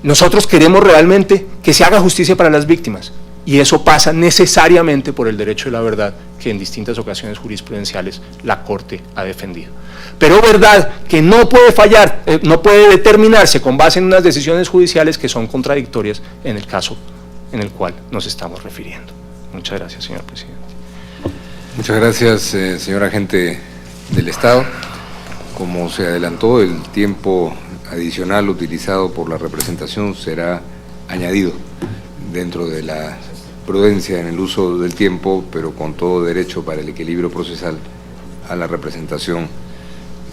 Nosotros queremos realmente que se haga justicia para las víctimas, y eso pasa necesariamente por el derecho de la verdad que en distintas ocasiones jurisprudenciales la Corte ha defendido. Pero verdad que no puede fallar, no puede determinarse con base en unas decisiones judiciales que son contradictorias en el caso en el cual nos estamos refiriendo. Muchas gracias, señor presidente. Muchas gracias, señor agente del Estado. Como se adelantó, el tiempo adicional utilizado por la representación será añadido dentro de la prudencia en el uso del tiempo, pero con todo derecho para el equilibrio procesal a la representación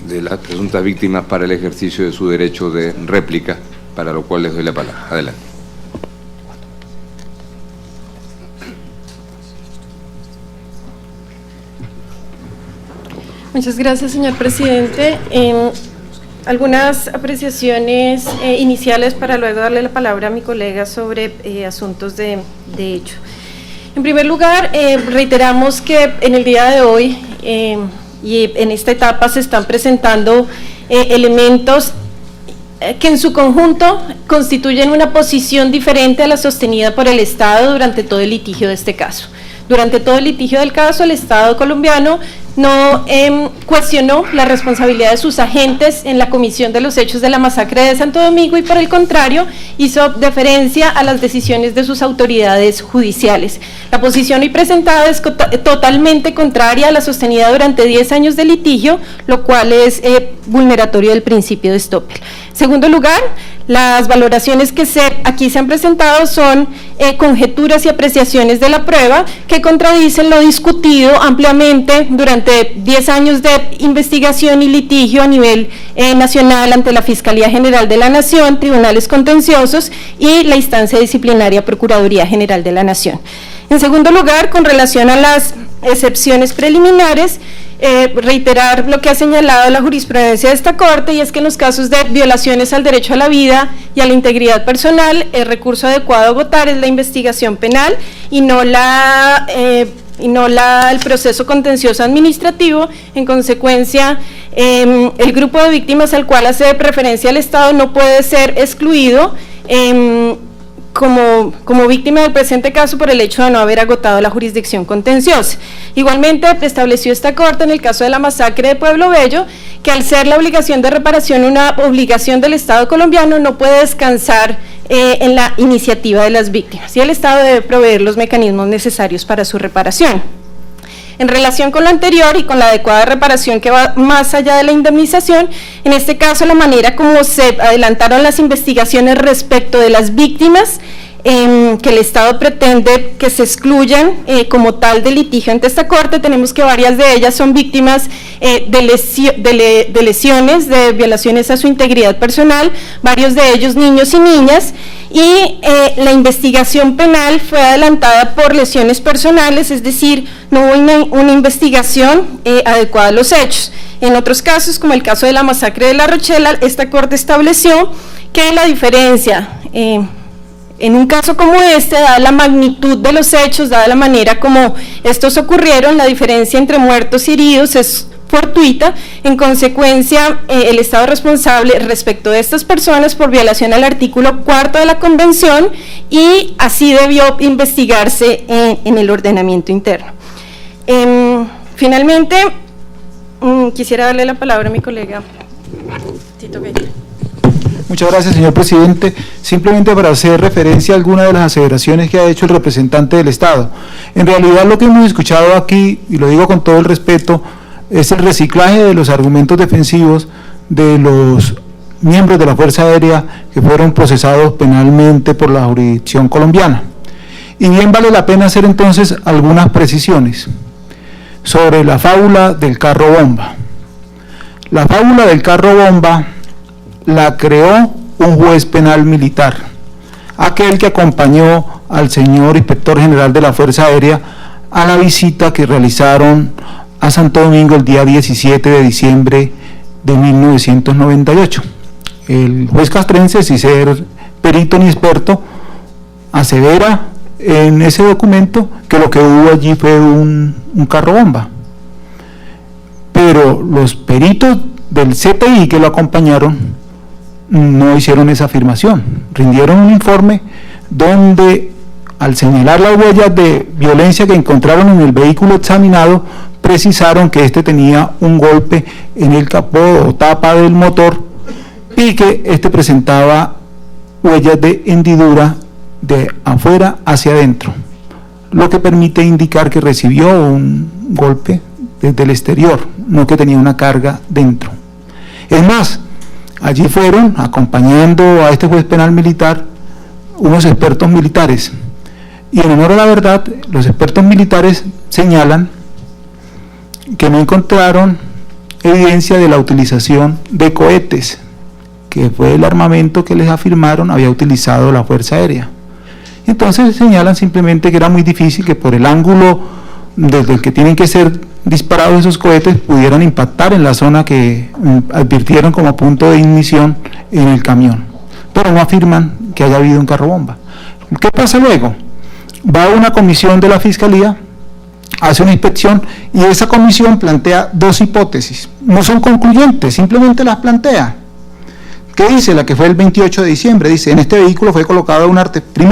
de las presuntas víctimas para el ejercicio de su derecho de réplica, para lo cual les doy la palabra. Adelante. Muchas gracias, señor presidente. Algunas apreciaciones iniciales para luego darle la palabra a mi colega sobre asuntos de hecho. En primer lugar, reiteramos que en el día de hoy y en esta etapa se están presentando elementos que en su conjunto constituyen una posición diferente a la sostenida por el Estado durante todo el litigio de este caso. Durante todo el litigio del caso, el Estado colombiano no cuestionó la responsabilidad de sus agentes en la comisión de los hechos de la masacre de Santo Domingo y por el contrario hizo deferencia a las decisiones de sus autoridades judiciales. La posición hoy presentada es totalmente contraria a la sostenida durante 10 años de litigio, lo cual es vulneratorio del principio de Stoppel. En segundo lugar, las valoraciones que aquí se han presentado son conjeturas y apreciaciones de la prueba que contradicen lo discutido ampliamente durante 10 años de investigación y litigio a nivel nacional ante la Fiscalía General de la Nación, tribunales contenciosos y la instancia disciplinaria Procuraduría General de la Nación. En segundo lugar, con relación a las excepciones preliminares, reiterar lo que ha señalado la jurisprudencia de esta Corte, y es que en los casos de violaciones al derecho a la vida y a la integridad personal, el recurso adecuado a votar es la investigación penal y no el proceso contencioso administrativo. En consecuencia, el grupo de víctimas al cual hace referencia el Estado no puede ser excluido como víctima del presente caso por el hecho de no haber agotado la jurisdicción contenciosa. Igualmente, estableció esta Corte en el caso de la masacre de Pueblo Bello que al ser la obligación de reparación una obligación del Estado colombiano, no puede descansar en la iniciativa de las víctimas y el Estado debe proveer los mecanismos necesarios para su reparación. En relación con lo anterior y con la adecuada reparación que va más allá de la indemnización, en este caso la manera como se adelantaron las investigaciones respecto de las víctimas que el Estado pretende que se excluyan como tal de litigio ante esta Corte, tenemos que varias de ellas son víctimas de lesiones, de violaciones a su integridad personal, varios de ellos niños y niñas, y la investigación penal fue adelantada por lesiones personales, es decir, no hubo una investigación adecuada a los hechos. En otros casos, como el caso de la masacre de La Rochela, esta Corte estableció que la diferencia En un caso como este, dada la magnitud de los hechos, dada la manera como estos ocurrieron, la diferencia entre muertos y heridos es fortuita. En consecuencia, el Estado responsable respecto de estas personas por violación al artículo 4 de la Convención, y así debió investigarse en el ordenamiento interno. Finalmente, quisiera darle la palabra a mi colega Tito Gaitán. Muchas gracias, señor presidente. Simplemente para hacer referencia a alguna de las aseveraciones que ha hecho el representante del Estado. En realidad lo que hemos escuchado aquí, y lo digo con todo el respeto, es el reciclaje de los argumentos defensivos de los miembros de la Fuerza Aérea que fueron procesados penalmente por la jurisdicción colombiana. Y bien vale la pena hacer entonces algunas precisiones sobre la fábula del carro bomba. La fábula del carro bomba la creó un juez penal militar, aquel que acompañó al señor inspector general de la Fuerza Aérea a la visita que realizaron a Santo Domingo el día 17 de diciembre de 1998. El juez castrense, sin ser perito ni experto, asevera en ese documento que lo que hubo allí fue un carro bomba. Pero los peritos del CTI que lo acompañaron no hicieron esa afirmación, rindieron un informe donde al señalar las huellas de violencia que encontraron en el vehículo examinado, precisaron que este tenía un golpe en el capó o tapa del motor y que este presentaba huellas de hendidura de afuera hacia adentro, lo que permite indicar que recibió un golpe desde el exterior, no que tenía una carga dentro. Es más, allí fueron, acompañando a este juez penal militar, unos expertos militares. Y en honor a la verdad, los expertos militares señalan que no encontraron evidencia de la utilización de cohetes, que fue el armamento que les afirmaron había utilizado la Fuerza Aérea. Entonces señalan simplemente que era muy difícil que por el ángulo desde el que tienen que ser disparados esos cohetes pudieran impactar en la zona que advirtieron como punto de ignición en el camión, pero no afirman que haya habido un carro bomba. ¿Qué pasa luego? Va una comisión de la Fiscalía, hace una inspección y esa comisión plantea dos hipótesis, no son concluyentes, simplemente las plantea. ¿Qué dice? La que fue el 28 de diciembre, dice, en este vehículo fue colocado un artefacto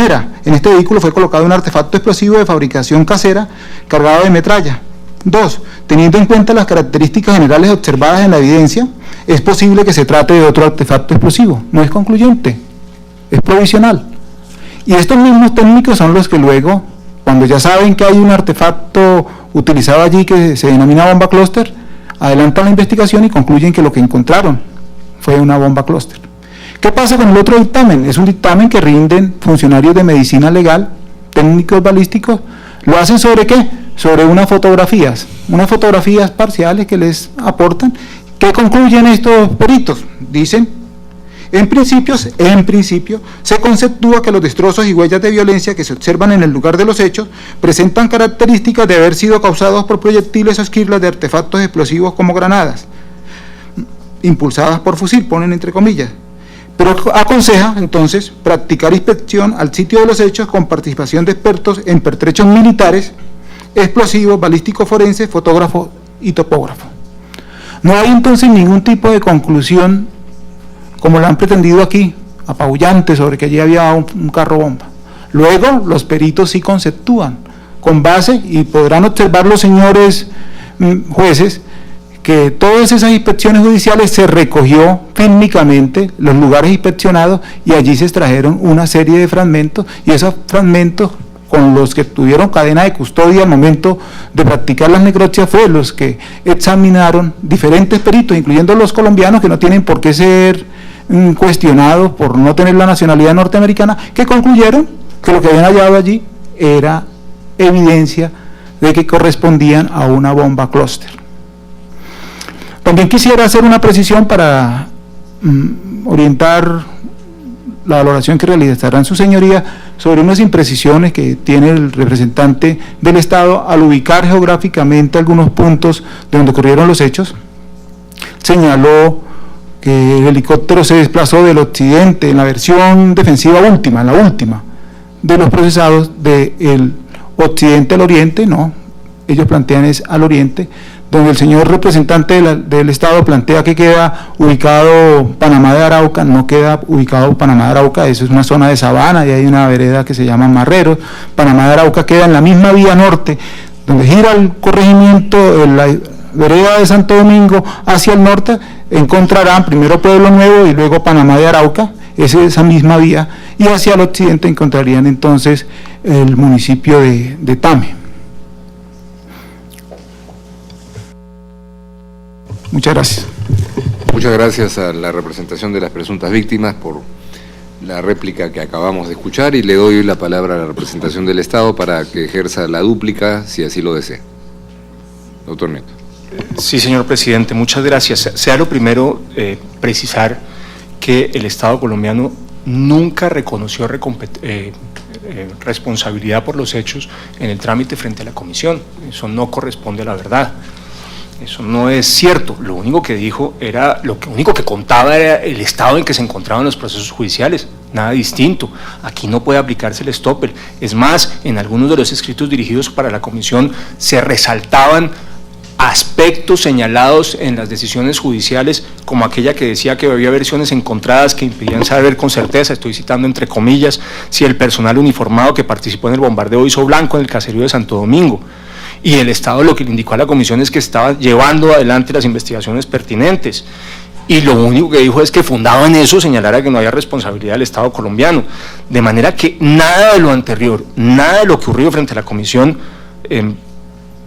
explosivo de fabricación casera cargado de metralla. 2. Teniendo en cuenta las características generales observadas en la evidencia, es posible que se trate de otro artefacto explosivo. No es concluyente, es provisional. Y estos mismos técnicos son los que luego, cuando ya saben que hay un artefacto utilizado allí que se denomina bomba clúster, adelantan la investigación y concluyen que lo que encontraron fue una bomba clúster. ¿Qué pasa con el otro dictamen? Es un dictamen que rinden funcionarios de medicina legal, técnicos balísticos. ¿Lo hacen sobre qué? Sobre unas fotografías parciales que les aportan. ¿Qué concluyen estos peritos? Dicen, en principio, se conceptúa que los destrozos y huellas de violencia que se observan en el lugar de los hechos presentan características de haber sido causados por proyectiles o esquirlas de artefactos explosivos como granadas, impulsadas por fusil, ponen entre comillas. Pero aconseja entonces practicar inspección al sitio de los hechos con participación de expertos en pertrechos militares, explosivos, balísticos forenses, fotógrafos y topógrafos. No hay entonces ningún tipo de conclusión, como la han pretendido aquí, apabullante, sobre que allí había un carro bomba. Luego los peritos sí conceptúan, con base, y podrán observar los señores jueces, que todas esas inspecciones judiciales se recogió fílmicamente los lugares inspeccionados y allí se extrajeron una serie de fragmentos, y esos fragmentos con los que tuvieron cadena de custodia al momento de practicar las necropsias fue los que examinaron diferentes peritos, incluyendo los colombianos, que no tienen por qué ser cuestionados por no tener la nacionalidad norteamericana, que concluyeron que lo que habían hallado allí era evidencia de que correspondían a una bomba clúster. También quisiera hacer una precisión para orientar la valoración que realizarán su señoría sobre unas imprecisiones que tiene el representante del Estado al ubicar geográficamente algunos puntos de donde ocurrieron los hechos. Señaló que el helicóptero se desplazó del occidente en la versión defensiva última, la última, de los procesados del occidente al oriente, no, ellos plantean es al oriente, donde el señor representante del Estado plantea que queda ubicado Panamá de Arauca. No queda ubicado Panamá de Arauca, eso es una zona de sabana y hay una vereda que se llama Marreros. Panamá de Arauca queda en la misma vía norte, donde gira el corregimiento, la vereda de Santo Domingo hacia el norte, encontrarán primero Pueblo Nuevo y luego Panamá de Arauca, es esa misma vía, y hacia el occidente encontrarían entonces el municipio de Tame. Muchas gracias. Muchas gracias a la representación de las presuntas víctimas por la réplica que acabamos de escuchar, y le doy la palabra a la representación del Estado para que ejerza la dúplica, si así lo desea. Doctor Nieto. Sí, señor presidente, muchas gracias. Sea lo primero precisar que el Estado colombiano nunca reconoció responsabilidad por los hechos en el trámite frente a la comisión. Eso no corresponde a la verdad. Eso no es cierto. Lo único que dijo era, lo único que contaba era el estado en que se encontraban los procesos judiciales, nada distinto. Aquí no puede aplicarse el estoppel. Es más, en algunos de los escritos dirigidos para la comisión se resaltaban aspectos señalados en las decisiones judiciales, como aquella que decía que había versiones encontradas que impedían saber con certeza, estoy citando entre comillas, si el personal uniformado que participó en el bombardeo hizo blanco en el caserío de Santo Domingo. Y el Estado lo que le indicó a la comisión es que estaba llevando adelante las investigaciones pertinentes. Y lo único que dijo es que fundado en eso señalara que no había responsabilidad del Estado colombiano. De manera que nada de lo anterior, nada de lo que ocurrió frente a la comisión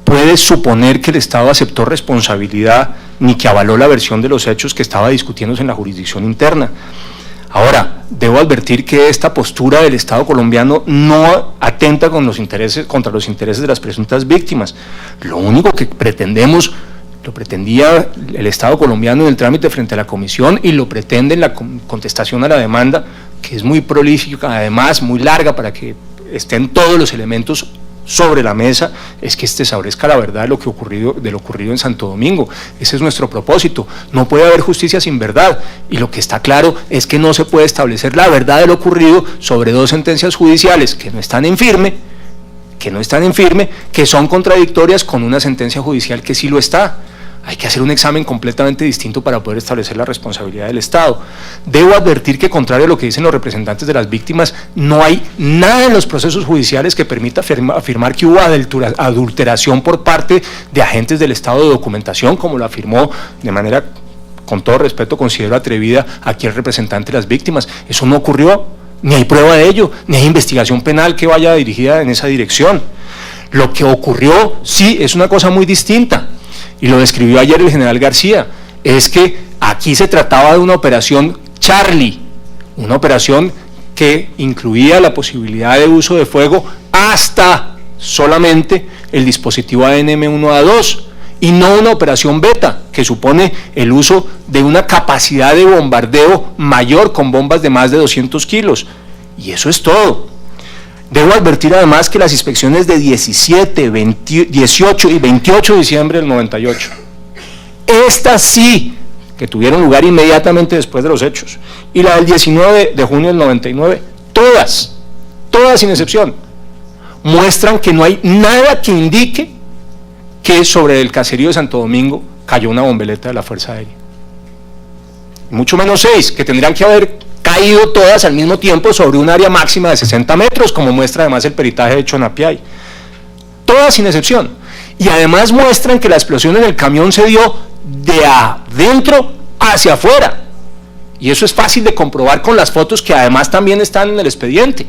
puede suponer que el Estado aceptó responsabilidad ni que avaló la versión de los hechos que estaba discutiéndose en la jurisdicción interna. Ahora, debo advertir que esta postura del Estado colombiano no atenta contra los intereses de las presuntas víctimas. Lo único que pretendemos, lo pretendía el Estado colombiano en el trámite frente a la comisión y lo pretende en la contestación a la demanda, que es muy prolífica, además muy larga para que estén todos los elementos sobre la mesa, es que establezca la verdad de lo ocurrido en Santo Domingo. Ese es nuestro propósito. No puede haber justicia sin verdad, y lo que está claro es que no se puede establecer la verdad de lo ocurrido sobre dos sentencias judiciales que no están en firme, que son contradictorias con una sentencia judicial que sí lo está. Hay que hacer un examen completamente distinto para poder establecer la responsabilidad del Estado. Debo advertir que, contrario a lo que dicen los representantes de las víctimas, no hay nada en los procesos judiciales que permita afirmar que hubo adulteración por parte de agentes del Estado de documentación, como lo afirmó de manera, con todo respeto, considero atrevida aquí el representante de las víctimas. Eso no ocurrió, ni hay prueba de ello, ni hay investigación penal que vaya dirigida en esa dirección. Lo que ocurrió, sí, es una cosa muy distinta, y lo describió ayer el general García, es que aquí se trataba de una operación Charlie, una operación que incluía la posibilidad de uso de fuego hasta solamente el dispositivo ANM1A2, y no una operación Beta, que supone el uso de una capacidad de bombardeo mayor con bombas de más de 200 kilos, y eso es todo. Debo advertir además que las inspecciones de 17, 18 y 28 de diciembre del 98, estas sí, que tuvieron lugar inmediatamente después de los hechos, y la del 19 de junio del 99, todas sin excepción, muestran que no hay nada que indique que sobre el caserío de Santo Domingo cayó una bombeleta de la Fuerza Aérea. Mucho menos 6, que tendrían que haber caído todas al mismo tiempo sobre un área máxima de 60 metros, como muestra además el peritaje hecho en Apiay. Todas sin excepción. Y además muestran que la explosión en el camión se dio de adentro hacia afuera. Y eso es fácil de comprobar con las fotos que además también están en el expediente.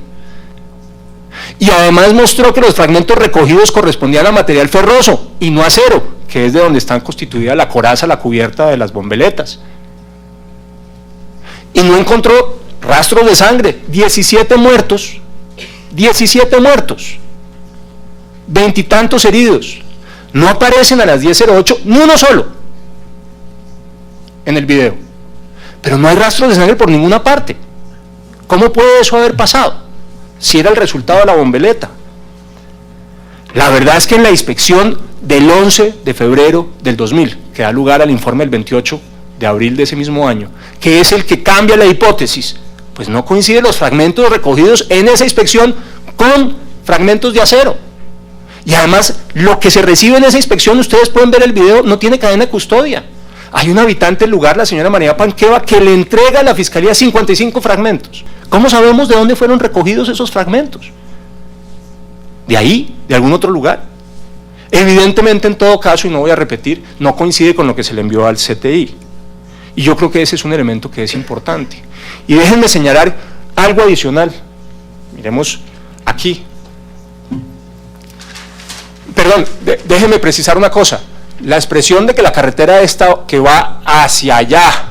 Y además mostró que los fragmentos recogidos correspondían a material ferroso y no acero, que es de donde están constituida la coraza, la cubierta de las bombeletas. Y no encontró rastros de sangre, 17 muertos, 20 y tantos heridos. No aparecen a las 10:08 ni uno solo en el video, pero no hay rastros de sangre por ninguna parte. ¿Cómo puede eso haber pasado? Si era el resultado de la bombeleta. La verdad es que en la inspección del 11 de febrero del 2000, que da lugar al informe del 28 de abril de ese mismo año, que es el que cambia la hipótesis, pues no coinciden los fragmentos recogidos en esa inspección con fragmentos de acero. Y además, lo que se recibe en esa inspección, ustedes pueden ver el video, no tiene cadena de custodia. Hay un habitante del lugar, la señora María Panqueva, que le entrega a la Fiscalía 55 fragmentos. ¿Cómo sabemos de dónde fueron recogidos esos fragmentos? ¿De ahí? ¿De algún otro lugar? Evidentemente, en todo caso, y no voy a repetir, no coincide con lo que se le envió al CTI. Y yo creo que ese es un elemento que es importante. Y déjenme señalar algo adicional. Miremos aquí. Perdón, déjenme precisar una cosa. La expresión de que la carretera esta que va hacia allá,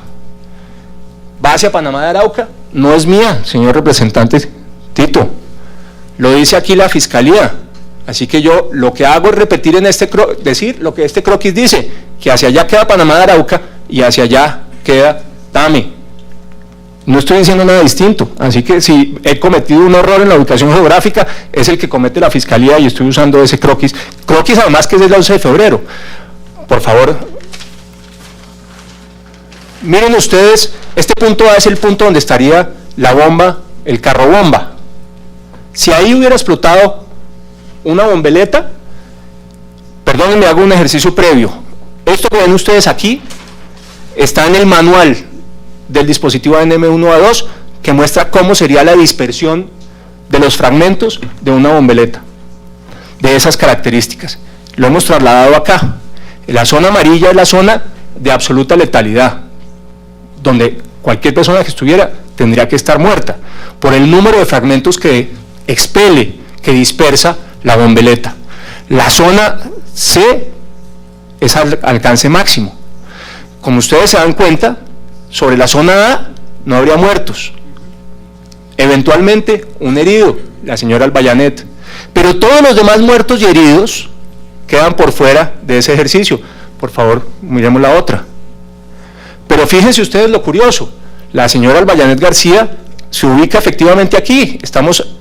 va hacia Panamá de Arauca, no es mía, señor representante Tito. Lo dice aquí la Fiscalía. Así que yo lo que hago es repetir en decir lo que este croquis dice, que hacia allá queda Panamá de Arauca y hacia allá queda Tame. No estoy diciendo nada distinto, así que si he cometido un error en la ubicación geográfica, es el que comete la Fiscalía y estoy usando ese croquis además que es del 11 de febrero. Por favor, miren ustedes, este punto A es el punto donde estaría la bomba, el carro bomba. Si ahí hubiera explotado una bombeleta, perdónenme, hago un ejercicio previo. Esto que ven ustedes aquí está en el manual del dispositivo ANM1A2 que muestra cómo sería la dispersión de los fragmentos de una bombeleta de esas características. Lo hemos trasladado acá. La zona amarilla es la zona de absoluta letalidad, donde cualquier persona que estuviera tendría que estar muerta por el número de fragmentos que expele, que dispersa la bombeleta. La zona C es al alcance máximo. Como ustedes se dan cuenta, sobre la zona A no habría muertos. Eventualmente un herido, la señora Albayanet. Pero todos los demás muertos y heridos quedan por fuera de ese ejercicio. Por favor, miremos la otra. Pero fíjense ustedes lo curioso. La señora Albayanet García se ubica efectivamente aquí.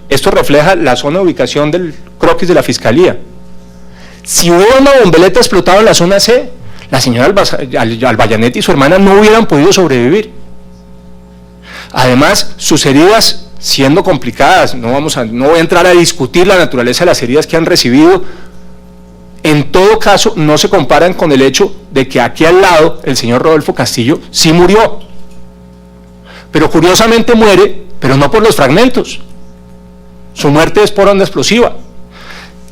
Esto refleja la zona de ubicación del croquis de la Fiscalía. Si hubiera una bombeleta explotada en la zona C, la señora Albayanet y su hermana no hubieran podido sobrevivir. Además, sus heridas, siendo complicadas, no voy a entrar a discutir la naturaleza de las heridas que han recibido, en todo caso no se comparan con el hecho de que aquí al lado el señor Rodolfo Castillo sí murió. Pero curiosamente muere, pero no por los fragmentos. Su muerte es por onda explosiva.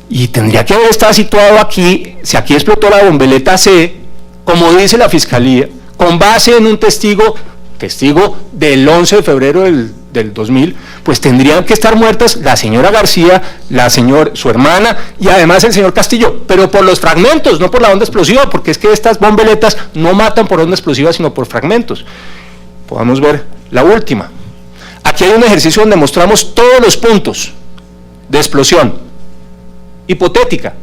Y tendría que haber estado situado aquí, si aquí explotó la bombeleta C, como dice la Fiscalía, con base en un testigo del 11 de febrero del 2000, pues tendrían que estar muertas la señora García, su hermana y además el señor Castillo, pero por los fragmentos, no por la onda explosiva, porque es que estas bombeletas no matan por onda explosiva, sino por fragmentos. Podamos ver la última. Aquí hay un ejercicio donde mostramos todos los puntos de explosión hipotética,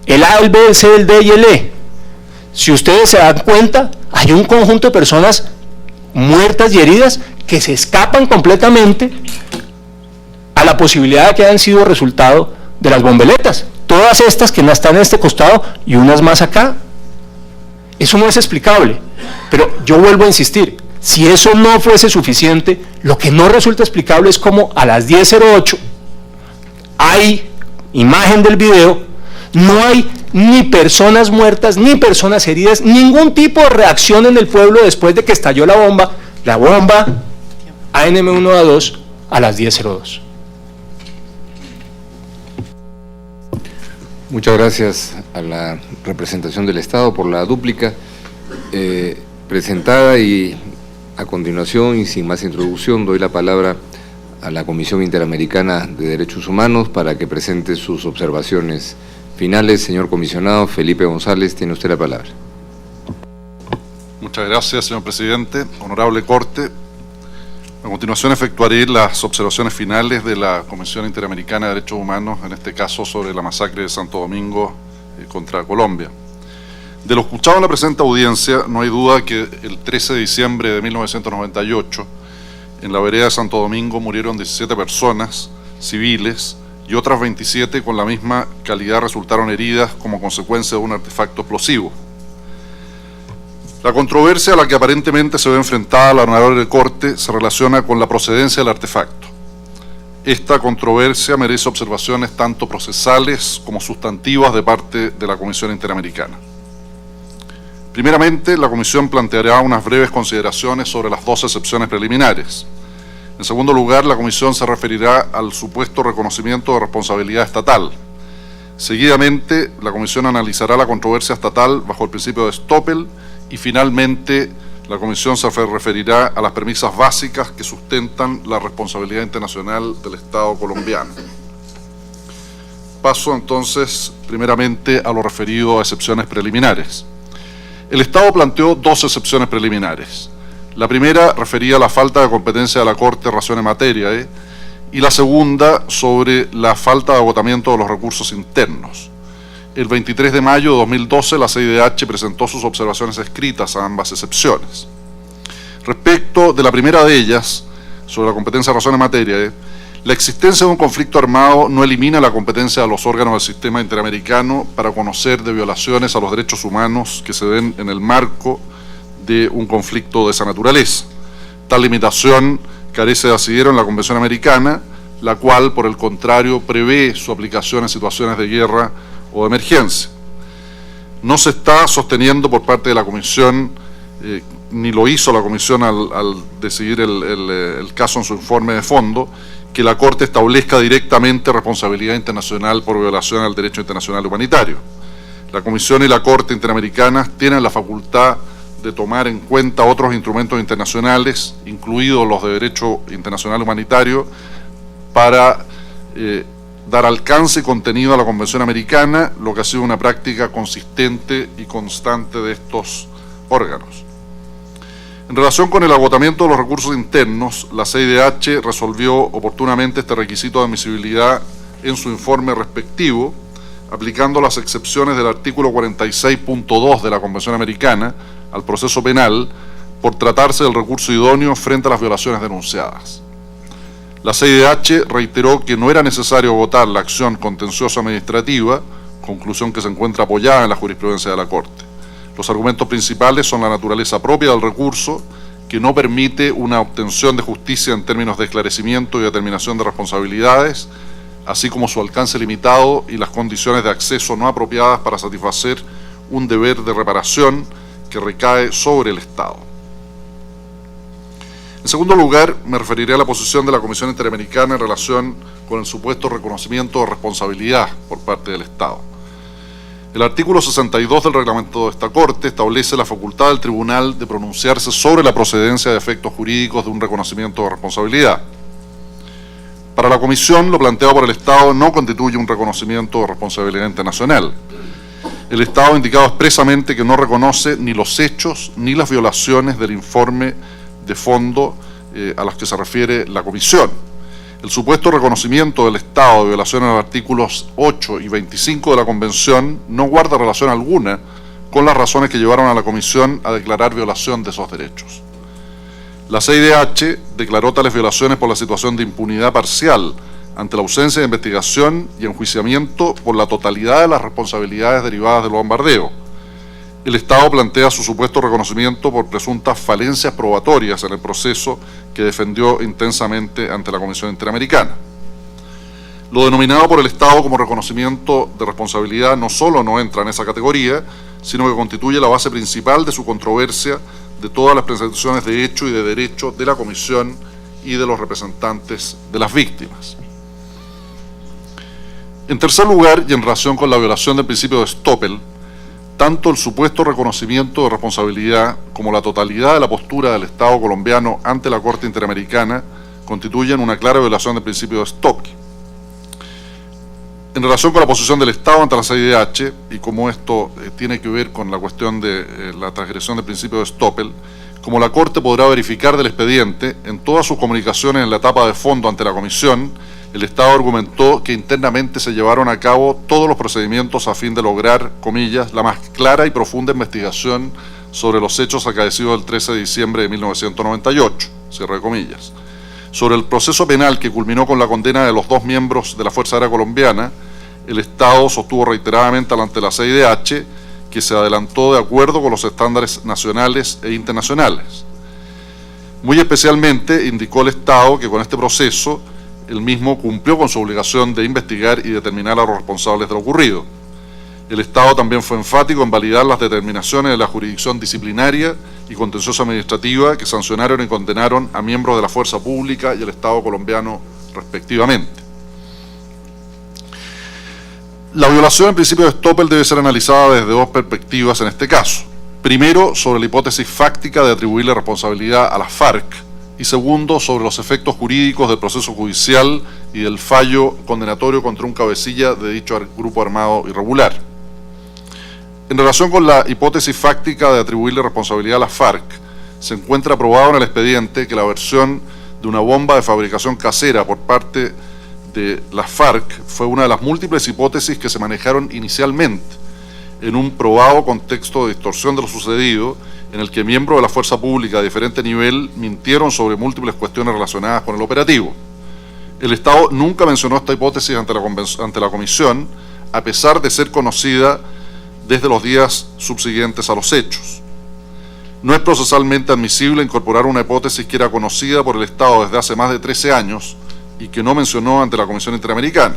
el A, el B, el C, el D y el E. Si ustedes se dan cuenta, hay un conjunto de personas muertas y heridas que se escapan completamente a la posibilidad de que hayan sido resultado de las bombeletas. Todas estas que no están en este costado y unas más acá. Eso no es explicable, pero yo vuelvo a insistir, si eso no fuese suficiente, lo que no resulta explicable es cómo a las 10:08 hay imagen del video, no hay ni personas muertas, ni personas heridas, ningún tipo de reacción en el pueblo después de que estalló la bomba ANM1A2 a las 10:02. Muchas gracias a la representación del Estado por la dúplica presentada, y a continuación y sin más introducción doy la palabra a la Comisión Interamericana de Derechos Humanos para que presente sus observaciones finales. Señor comisionado Felipe González, tiene usted la palabra. Muchas gracias, señor presidente. Honorable Corte, a continuación efectuaré las observaciones finales de la Comisión Interamericana de Derechos Humanos, en este caso sobre la masacre de Santo Domingo contra Colombia. De lo escuchado en la presente audiencia, no hay duda que el 13 de diciembre de 1998, en la vereda de Santo Domingo murieron 17 personas civiles y otras 27 con la misma calidad resultaron heridas como consecuencia de un artefacto explosivo. La controversia a la que aparentemente se ve enfrentada la honorable Corte se relaciona con la procedencia del artefacto. esta controversia merece observaciones tanto procesales como sustantivas de parte de la Comisión Interamericana. Primeramente, la Comisión planteará unas breves consideraciones sobre las dos excepciones preliminares. En segundo lugar, la Comisión se referirá al supuesto reconocimiento de responsabilidad estatal. Seguidamente, la Comisión analizará la controversia estatal bajo el principio de Stoppel y finalmente la Comisión se referirá a las premisas básicas que sustentan la responsabilidad internacional del Estado colombiano. Paso entonces primeramente a lo referido a excepciones preliminares. El Estado planteó dos excepciones preliminares. La primera refería a la falta de competencia de la Corte Razones Materiae y la segunda sobre la falta de agotamiento de los recursos internos. El 23 de mayo de 2012 la CIDH presentó sus observaciones escritas a ambas excepciones. Respecto de la primera de ellas, sobre la competencia de Razones Materiae, la existencia de un conflicto armado no elimina la competencia de los órganos del sistema interamericano para conocer de violaciones a los derechos humanos que se den en el marco de un conflicto de esa naturaleza. Tal limitación carece de asidero en la Convención Americana, la cual, por el contrario, prevé su aplicación en situaciones de guerra o de emergencia. No se está sosteniendo por parte de la Comisión, ni lo hizo la Comisión al decidir el caso en su informe de fondo, que la Corte establezca directamente responsabilidad internacional por violación al derecho internacional humanitario. La Comisión y la Corte Interamericana tienen la facultad de tomar en cuenta otros instrumentos internacionales, incluidos los de derecho internacional humanitario, para dar alcance y contenido a la Convención Americana, lo que ha sido una práctica consistente y constante de estos órganos. En relación con el agotamiento de los recursos internos, la CIDH resolvió oportunamente este requisito de admisibilidad en su informe respectivo, aplicando las excepciones del artículo 46.2 de la Convención Americana al proceso penal por tratarse del recurso idóneo frente a las violaciones denunciadas. La CIDH reiteró que no era necesario agotar la acción contenciosa administrativa, conclusión que se encuentra apoyada en la jurisprudencia de la Corte. Los argumentos principales son la naturaleza propia del recurso, que no permite una obtención de justicia en términos de esclarecimiento y determinación de responsabilidades, así como su alcance limitado y las condiciones de acceso no apropiadas para satisfacer un deber de reparación que recae sobre el Estado. En segundo lugar, me referiré a la posición de la Comisión Interamericana en relación con el supuesto reconocimiento de responsabilidad por parte del Estado. El artículo 62 del reglamento de esta Corte establece la facultad del tribunal de pronunciarse sobre la procedencia de efectos jurídicos de un reconocimiento de responsabilidad. Para la Comisión, lo planteado por el Estado no constituye un reconocimiento de responsabilidad internacional. El Estado ha indicado expresamente que no reconoce ni los hechos ni las violaciones del informe de fondo a las que se refiere la Comisión. El supuesto reconocimiento del Estado de violaciones a los artículos 8 y 25 de la Convención no guarda relación alguna con las razones que llevaron a la Comisión a declarar violación de esos derechos. La CIDH declaró tales violaciones por la situación de impunidad parcial ante la ausencia de investigación y enjuiciamiento por la totalidad de las responsabilidades derivadas del bombardeo. El Estado plantea su supuesto reconocimiento por presuntas falencias probatorias en el proceso que defendió intensamente ante la Comisión Interamericana. Lo denominado por el Estado como reconocimiento de responsabilidad no solo no entra en esa categoría, sino que constituye la base principal de su controversia de todas las presentaciones de hecho y de derecho de la Comisión y de los representantes de las víctimas. En tercer lugar, y en relación con la violación del principio de Stoppel, tanto el supuesto reconocimiento de responsabilidad como la totalidad de la postura del Estado colombiano ante la Corte Interamericana constituyen una clara violación del principio de Stoppel. En relación con la posición del Estado ante la CIDH, y como esto tiene que ver con la cuestión de la transgresión del principio de Stoppel, como la Corte podrá verificar del expediente, en todas sus comunicaciones en la etapa de fondo ante la Comisión, el Estado argumentó que internamente se llevaron a cabo todos los procedimientos a fin de lograr, comillas, la más clara y profunda investigación sobre los hechos acaecidos el 13 de diciembre de 1998, cierre comillas. Sobre el proceso penal que culminó con la condena de los 2 miembros de la Fuerza Aérea Colombiana, el Estado sostuvo reiteradamente ante la CIDH que se adelantó de acuerdo con los estándares nacionales e internacionales. Muy especialmente indicó el Estado que con este proceso el mismo cumplió con su obligación de investigar y determinar a los responsables de lo ocurrido. El Estado también fue enfático en validar las determinaciones de la jurisdicción disciplinaria y contenciosa administrativa que sancionaron y condenaron a miembros de la fuerza pública y el Estado colombiano respectivamente. La violación del principio de Stoppel debe ser analizada desde dos perspectivas en este caso. Primero, sobre la hipótesis fáctica de atribuirle responsabilidad a las FARC, y segundo, sobre los efectos jurídicos del proceso judicial y del fallo condenatorio contra un cabecilla de dicho grupo armado irregular. En relación con la hipótesis fáctica de atribuirle responsabilidad a las FARC, se encuentra probado en el expediente que la versión de una bomba de fabricación casera por parte de las FARC fue una de las múltiples hipótesis que se manejaron inicialmente en un probado contexto de distorsión de lo sucedido, en el que miembros de la fuerza pública de diferente nivel mintieron sobre múltiples cuestiones relacionadas con el operativo. El Estado nunca mencionó esta hipótesis ante la Comisión, a pesar de ser conocida desde los días subsiguientes a los hechos. No es procesalmente admisible incorporar una hipótesis que era conocida por el Estado desde hace más de 13 años y que no mencionó ante la Comisión Interamericana.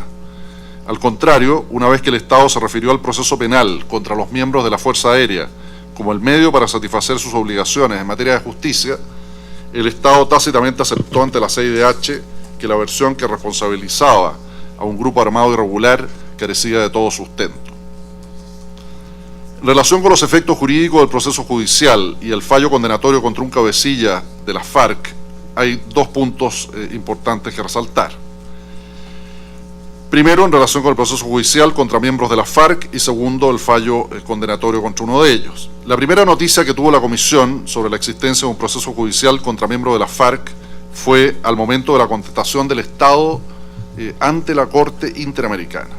Al contrario, una vez que el Estado se refirió al proceso penal contra los miembros de la Fuerza Aérea como el medio para satisfacer sus obligaciones en materia de justicia, el Estado tácitamente aceptó ante la CIDH que la versión que responsabilizaba a un grupo armado irregular carecía de todo sustento. En relación con los efectos jurídicos del proceso judicial y el fallo condenatorio contra un cabecilla de las FARC, hay dos puntos importantes que resaltar. Primero, en relación con el proceso judicial contra miembros de la FARC, y segundo, el fallo condenatorio contra uno de ellos. La primera noticia que tuvo la Comisión sobre la existencia de un proceso judicial contra miembros de la FARC fue al momento de la contestación del Estado ante la Corte Interamericana.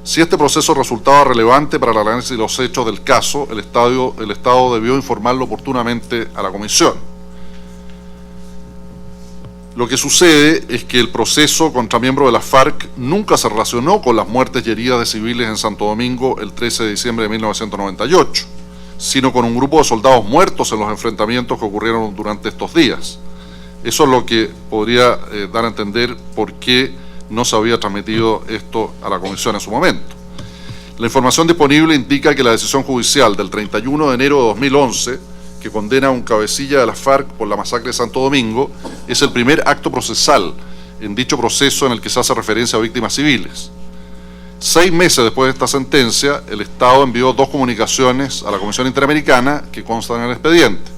Si este proceso resultaba relevante para el análisis de los hechos del caso, el Estado debió informarlo oportunamente a la Comisión. Lo que sucede es que el proceso contra miembros de la FARC nunca se relacionó con las muertes y heridas de civiles en Santo Domingo el 13 de diciembre de 1998, sino con un grupo de soldados muertos en los enfrentamientos que ocurrieron durante estos días. Eso es lo que podría dar a entender por qué no se había transmitido esto a la Comisión en su momento. La información disponible indica que la decisión judicial del 31 de enero de 2011, que condena a un cabecilla de la FARC por la masacre de Santo Domingo, es el primer acto procesal en dicho proceso en el que se hace referencia a víctimas civiles. 6 meses después de esta sentencia, el Estado envió 2 comunicaciones a la Comisión Interamericana que constan en el expediente.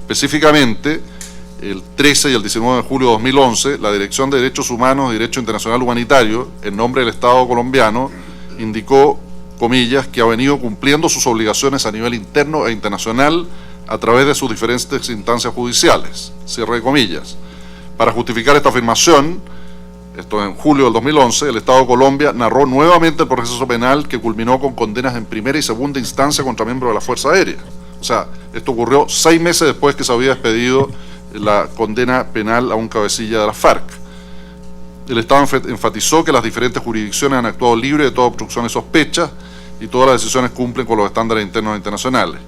Específicamente, el 13 y el 19 de julio de 2011, la Dirección de Derechos Humanos y Derecho Internacional Humanitario, en nombre del Estado colombiano, indicó, comillas, que ha venido cumpliendo sus obligaciones a nivel interno e internacional a través de sus diferentes instancias judiciales, cierre de comillas. Para justificar esta afirmación, esto en julio del 2011, el Estado de Colombia narró nuevamente el proceso penal que culminó con condenas en primera y segunda instancia contra miembros de la Fuerza Aérea. O sea, esto ocurrió 6 meses después que se había expedido la condena penal a un cabecilla de la FARC. El Estado enfatizó que las diferentes jurisdicciones han actuado libre de toda obstrucción y sospecha y todas las decisiones cumplen con los estándares internos e internacionales.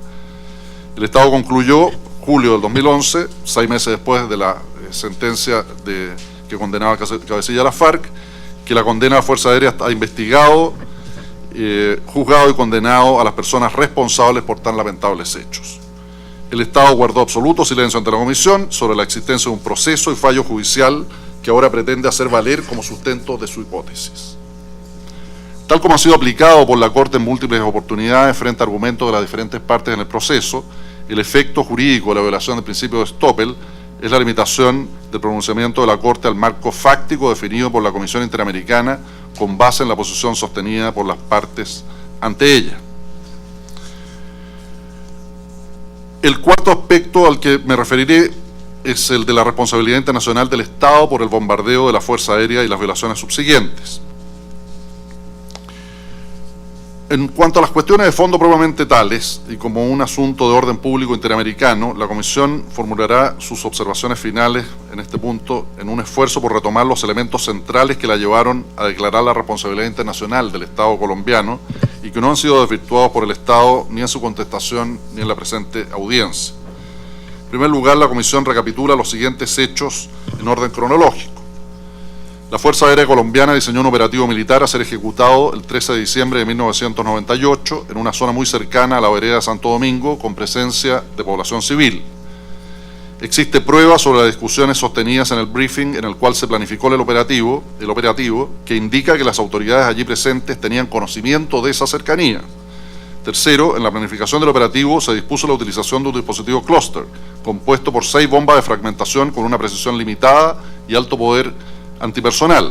El Estado concluyó, julio del 2011, 6 meses después de la sentencia que condenaba al cabecilla de la FARC, que la condena a la Fuerza Aérea ha investigado, juzgado y condenado a las personas responsables por tan lamentables hechos. El Estado guardó absoluto silencio ante la Comisión sobre la existencia de un proceso y fallo judicial que ahora pretende hacer valer como sustento de su hipótesis. Tal como ha sido aplicado por la Corte en múltiples oportunidades frente a argumentos de las diferentes partes en el proceso, el efecto jurídico de la violación del principio de Stoppel es la limitación del pronunciamiento de la Corte al marco fáctico definido por la Comisión Interamericana con base en la posición sostenida por las partes ante ella. El cuarto aspecto al que me referiré es el de la responsabilidad internacional del Estado por el bombardeo de la Fuerza Aérea y las violaciones subsiguientes. En cuanto a las cuestiones de fondo propiamente tales, y como un asunto de orden público interamericano, la Comisión formulará sus observaciones finales en este punto en un esfuerzo por retomar los elementos centrales que la llevaron a declarar la responsabilidad internacional del Estado colombiano y que no han sido desvirtuados por el Estado ni en su contestación ni en la presente audiencia. En primer lugar, la Comisión recapitula los siguientes hechos en orden cronológico. La Fuerza Aérea Colombiana diseñó un operativo militar a ser ejecutado el 13 de diciembre de 1998 en una zona muy cercana a la vereda de Santo Domingo, con presencia de población civil. Existe prueba sobre las discusiones sostenidas en el briefing en el cual se planificó el operativo, que indica que las autoridades allí presentes tenían conocimiento de esa cercanía. Tercero, en la planificación del operativo se dispuso la utilización de un dispositivo clúster, compuesto por 6 bombas de fragmentación con una precisión limitada y alto poder antipersonal.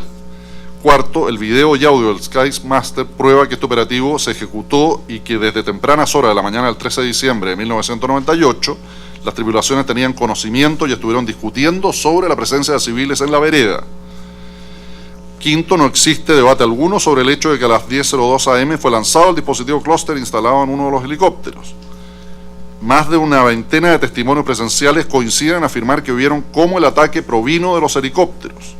Cuarto, el video y audio del Skymaster prueba que este operativo se ejecutó y que desde tempranas horas de la mañana del 13 de diciembre de 1998, las tripulaciones tenían conocimiento y estuvieron discutiendo sobre la presencia de civiles en la vereda. Quinto, no existe debate alguno sobre el hecho de que a las 10:02 am fue lanzado el dispositivo clúster instalado en uno de los helicópteros. Más de una veintena de testimonios presenciales coinciden en afirmar que vieron cómo el ataque provino de los helicópteros.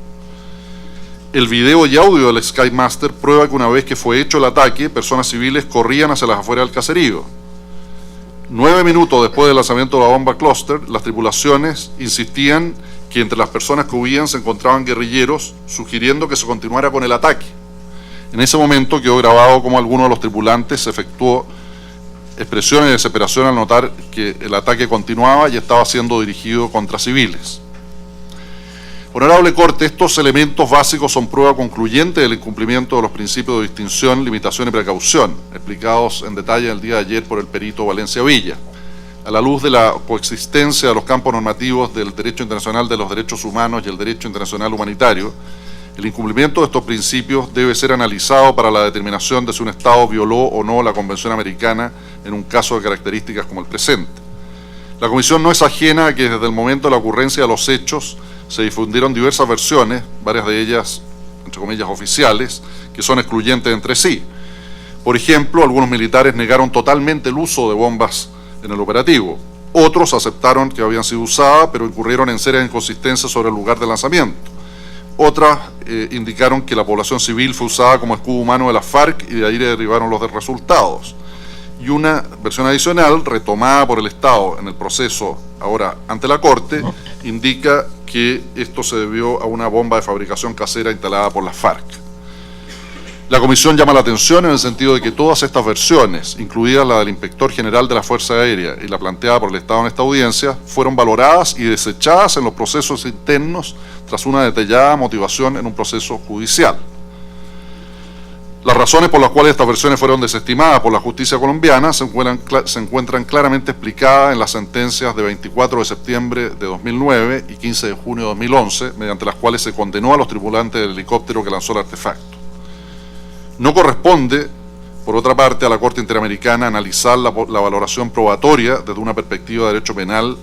El video y audio del Skymaster prueba que una vez que fue hecho el ataque, personas civiles corrían hacia las afueras del caserío. 9 minutos después del lanzamiento de la bomba clúster, las tripulaciones insistían que entre las personas que huían se encontraban guerrilleros, sugiriendo que se continuara con el ataque. En ese momento quedó grabado cómo alguno de los tripulantes efectuó expresiones de desesperación al notar que el ataque continuaba y estaba siendo dirigido contra civiles. Honorable Corte, estos elementos básicos son prueba concluyente del incumplimiento de los principios de distinción, limitación y precaución, explicados en detalle el día de ayer por el perito Valencia Villa. A la luz de la coexistencia de los campos normativos del derecho internacional de los derechos humanos y el derecho internacional humanitario, el incumplimiento de estos principios debe ser analizado para la determinación de si un Estado violó o no la Convención Americana en un caso de características como el presente. La Comisión no es ajena a que desde el momento de la ocurrencia de los hechos se difundieron diversas versiones, varias de ellas, entre comillas, oficiales, que son excluyentes entre sí. Por ejemplo, algunos militares negaron totalmente el uso de bombas en el operativo. Otros aceptaron que habían sido usadas, pero incurrieron en serias inconsistencias sobre el lugar de lanzamiento. Otras indicaron que la población civil fue usada como escudo humano de la FARC y de ahí derivaron los resultados. Y una versión adicional, retomada por el Estado en el proceso ahora ante la Corte, indica que esto se debió a una bomba de fabricación casera instalada por la FARC. La Comisión llama la atención en el sentido de que todas estas versiones, incluidas la del Inspector General de la Fuerza Aérea y la planteada por el Estado en esta audiencia, fueron valoradas y desechadas en los procesos internos tras una detallada motivación en un proceso judicial. Las razones por las cuales estas versiones fueron desestimadas por la justicia colombiana se encuentran claramente explicadas en las sentencias de 24 de septiembre de 2009 y 15 de junio de 2011, mediante las cuales se condenó a los tripulantes del helicóptero que lanzó el artefacto. No corresponde, por otra parte, a la Corte Interamericana analizar la valoración probatoria desde una perspectiva de derecho penal,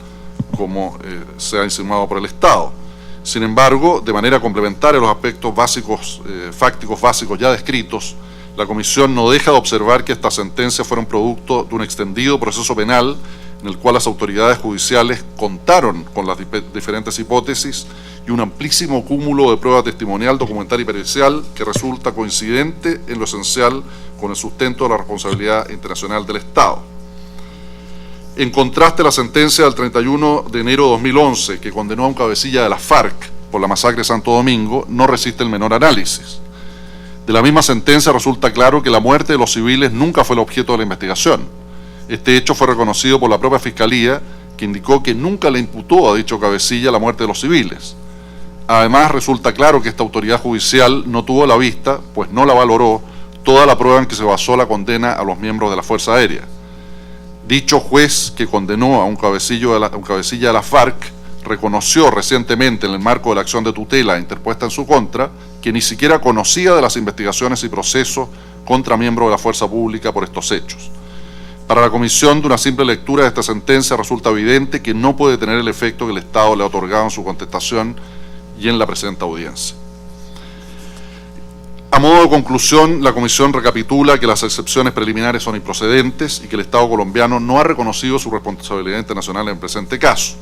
como se ha insinuado por el Estado. Sin embargo, de manera complementaria a los aspectos básicos, fácticos básicos ya descritos, la Comisión no deja de observar que estas sentencias fueron producto de un extendido proceso penal en el cual las autoridades judiciales contaron con las diferentes hipótesis y un amplísimo cúmulo de prueba testimonial, documental y pericial que resulta coincidente en lo esencial con el sustento de la responsabilidad internacional del Estado. En contraste, la sentencia del 31 de enero de 2011, que condenó a un cabecilla de la FARC por la masacre de Santo Domingo, no resiste el menor análisis. De la misma sentencia resulta claro que la muerte de los civiles nunca fue el objeto de la investigación. Este hecho fue reconocido por la propia Fiscalía, que indicó que nunca le imputó a dicho cabecilla la muerte de los civiles. Además, resulta claro que esta autoridad judicial no tuvo a la vista, pues no la valoró, toda la prueba en que se basó la condena a los miembros de la Fuerza Aérea. Dicho juez que condenó a un cabecilla de la FARC reconoció recientemente en el marco de la acción de tutela interpuesta en su contra que ni siquiera conocía de las investigaciones y procesos contra miembros de la fuerza pública por estos hechos. Para la Comisión, de una simple lectura de esta sentencia resulta evidente que no puede tener el efecto que el Estado le ha otorgado en su contestación y en la presente audiencia. A modo de conclusión, la Comisión recapitula que las excepciones preliminares son improcedentes y que el Estado colombiano no ha reconocido su responsabilidad internacional en el presente caso.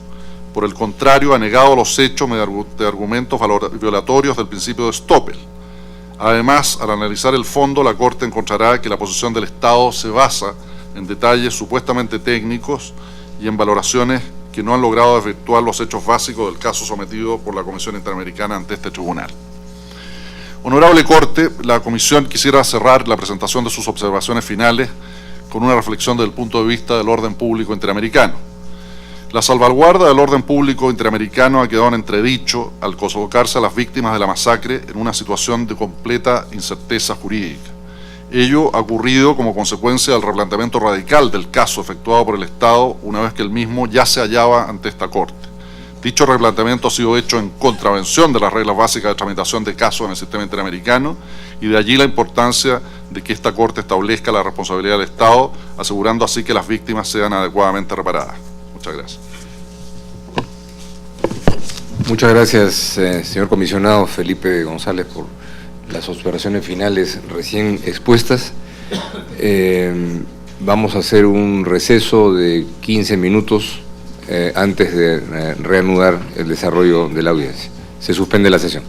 Por el contrario, ha negado los hechos mediante argumentos violatorios del principio de Stoppel. Además, al analizar el fondo, la Corte encontrará que la posición del Estado se basa en detalles supuestamente técnicos y en valoraciones que no han logrado desvirtuar los hechos básicos del caso sometido por la Comisión Interamericana ante este tribunal. Honorable Corte, la Comisión quisiera cerrar la presentación de sus observaciones finales con una reflexión desde el punto de vista del orden público interamericano. La salvaguarda del orden público interamericano ha quedado en entredicho al colocarse a las víctimas de la masacre en una situación de completa incerteza jurídica. Ello ha ocurrido como consecuencia del replanteamiento radical del caso efectuado por el Estado una vez que el mismo ya se hallaba ante esta Corte. Dicho replanteamiento ha sido hecho en contravención de las reglas básicas de tramitación de casos en el sistema interamericano y de allí la importancia de que esta Corte establezca la responsabilidad del Estado, asegurando así que las víctimas sean adecuadamente reparadas. Muchas gracias. Muchas gracias, señor comisionado Felipe González, por las observaciones finales recién expuestas. Vamos a hacer un receso de 15 minutos antes de reanudar el desarrollo de la audiencia. Se suspende la sesión.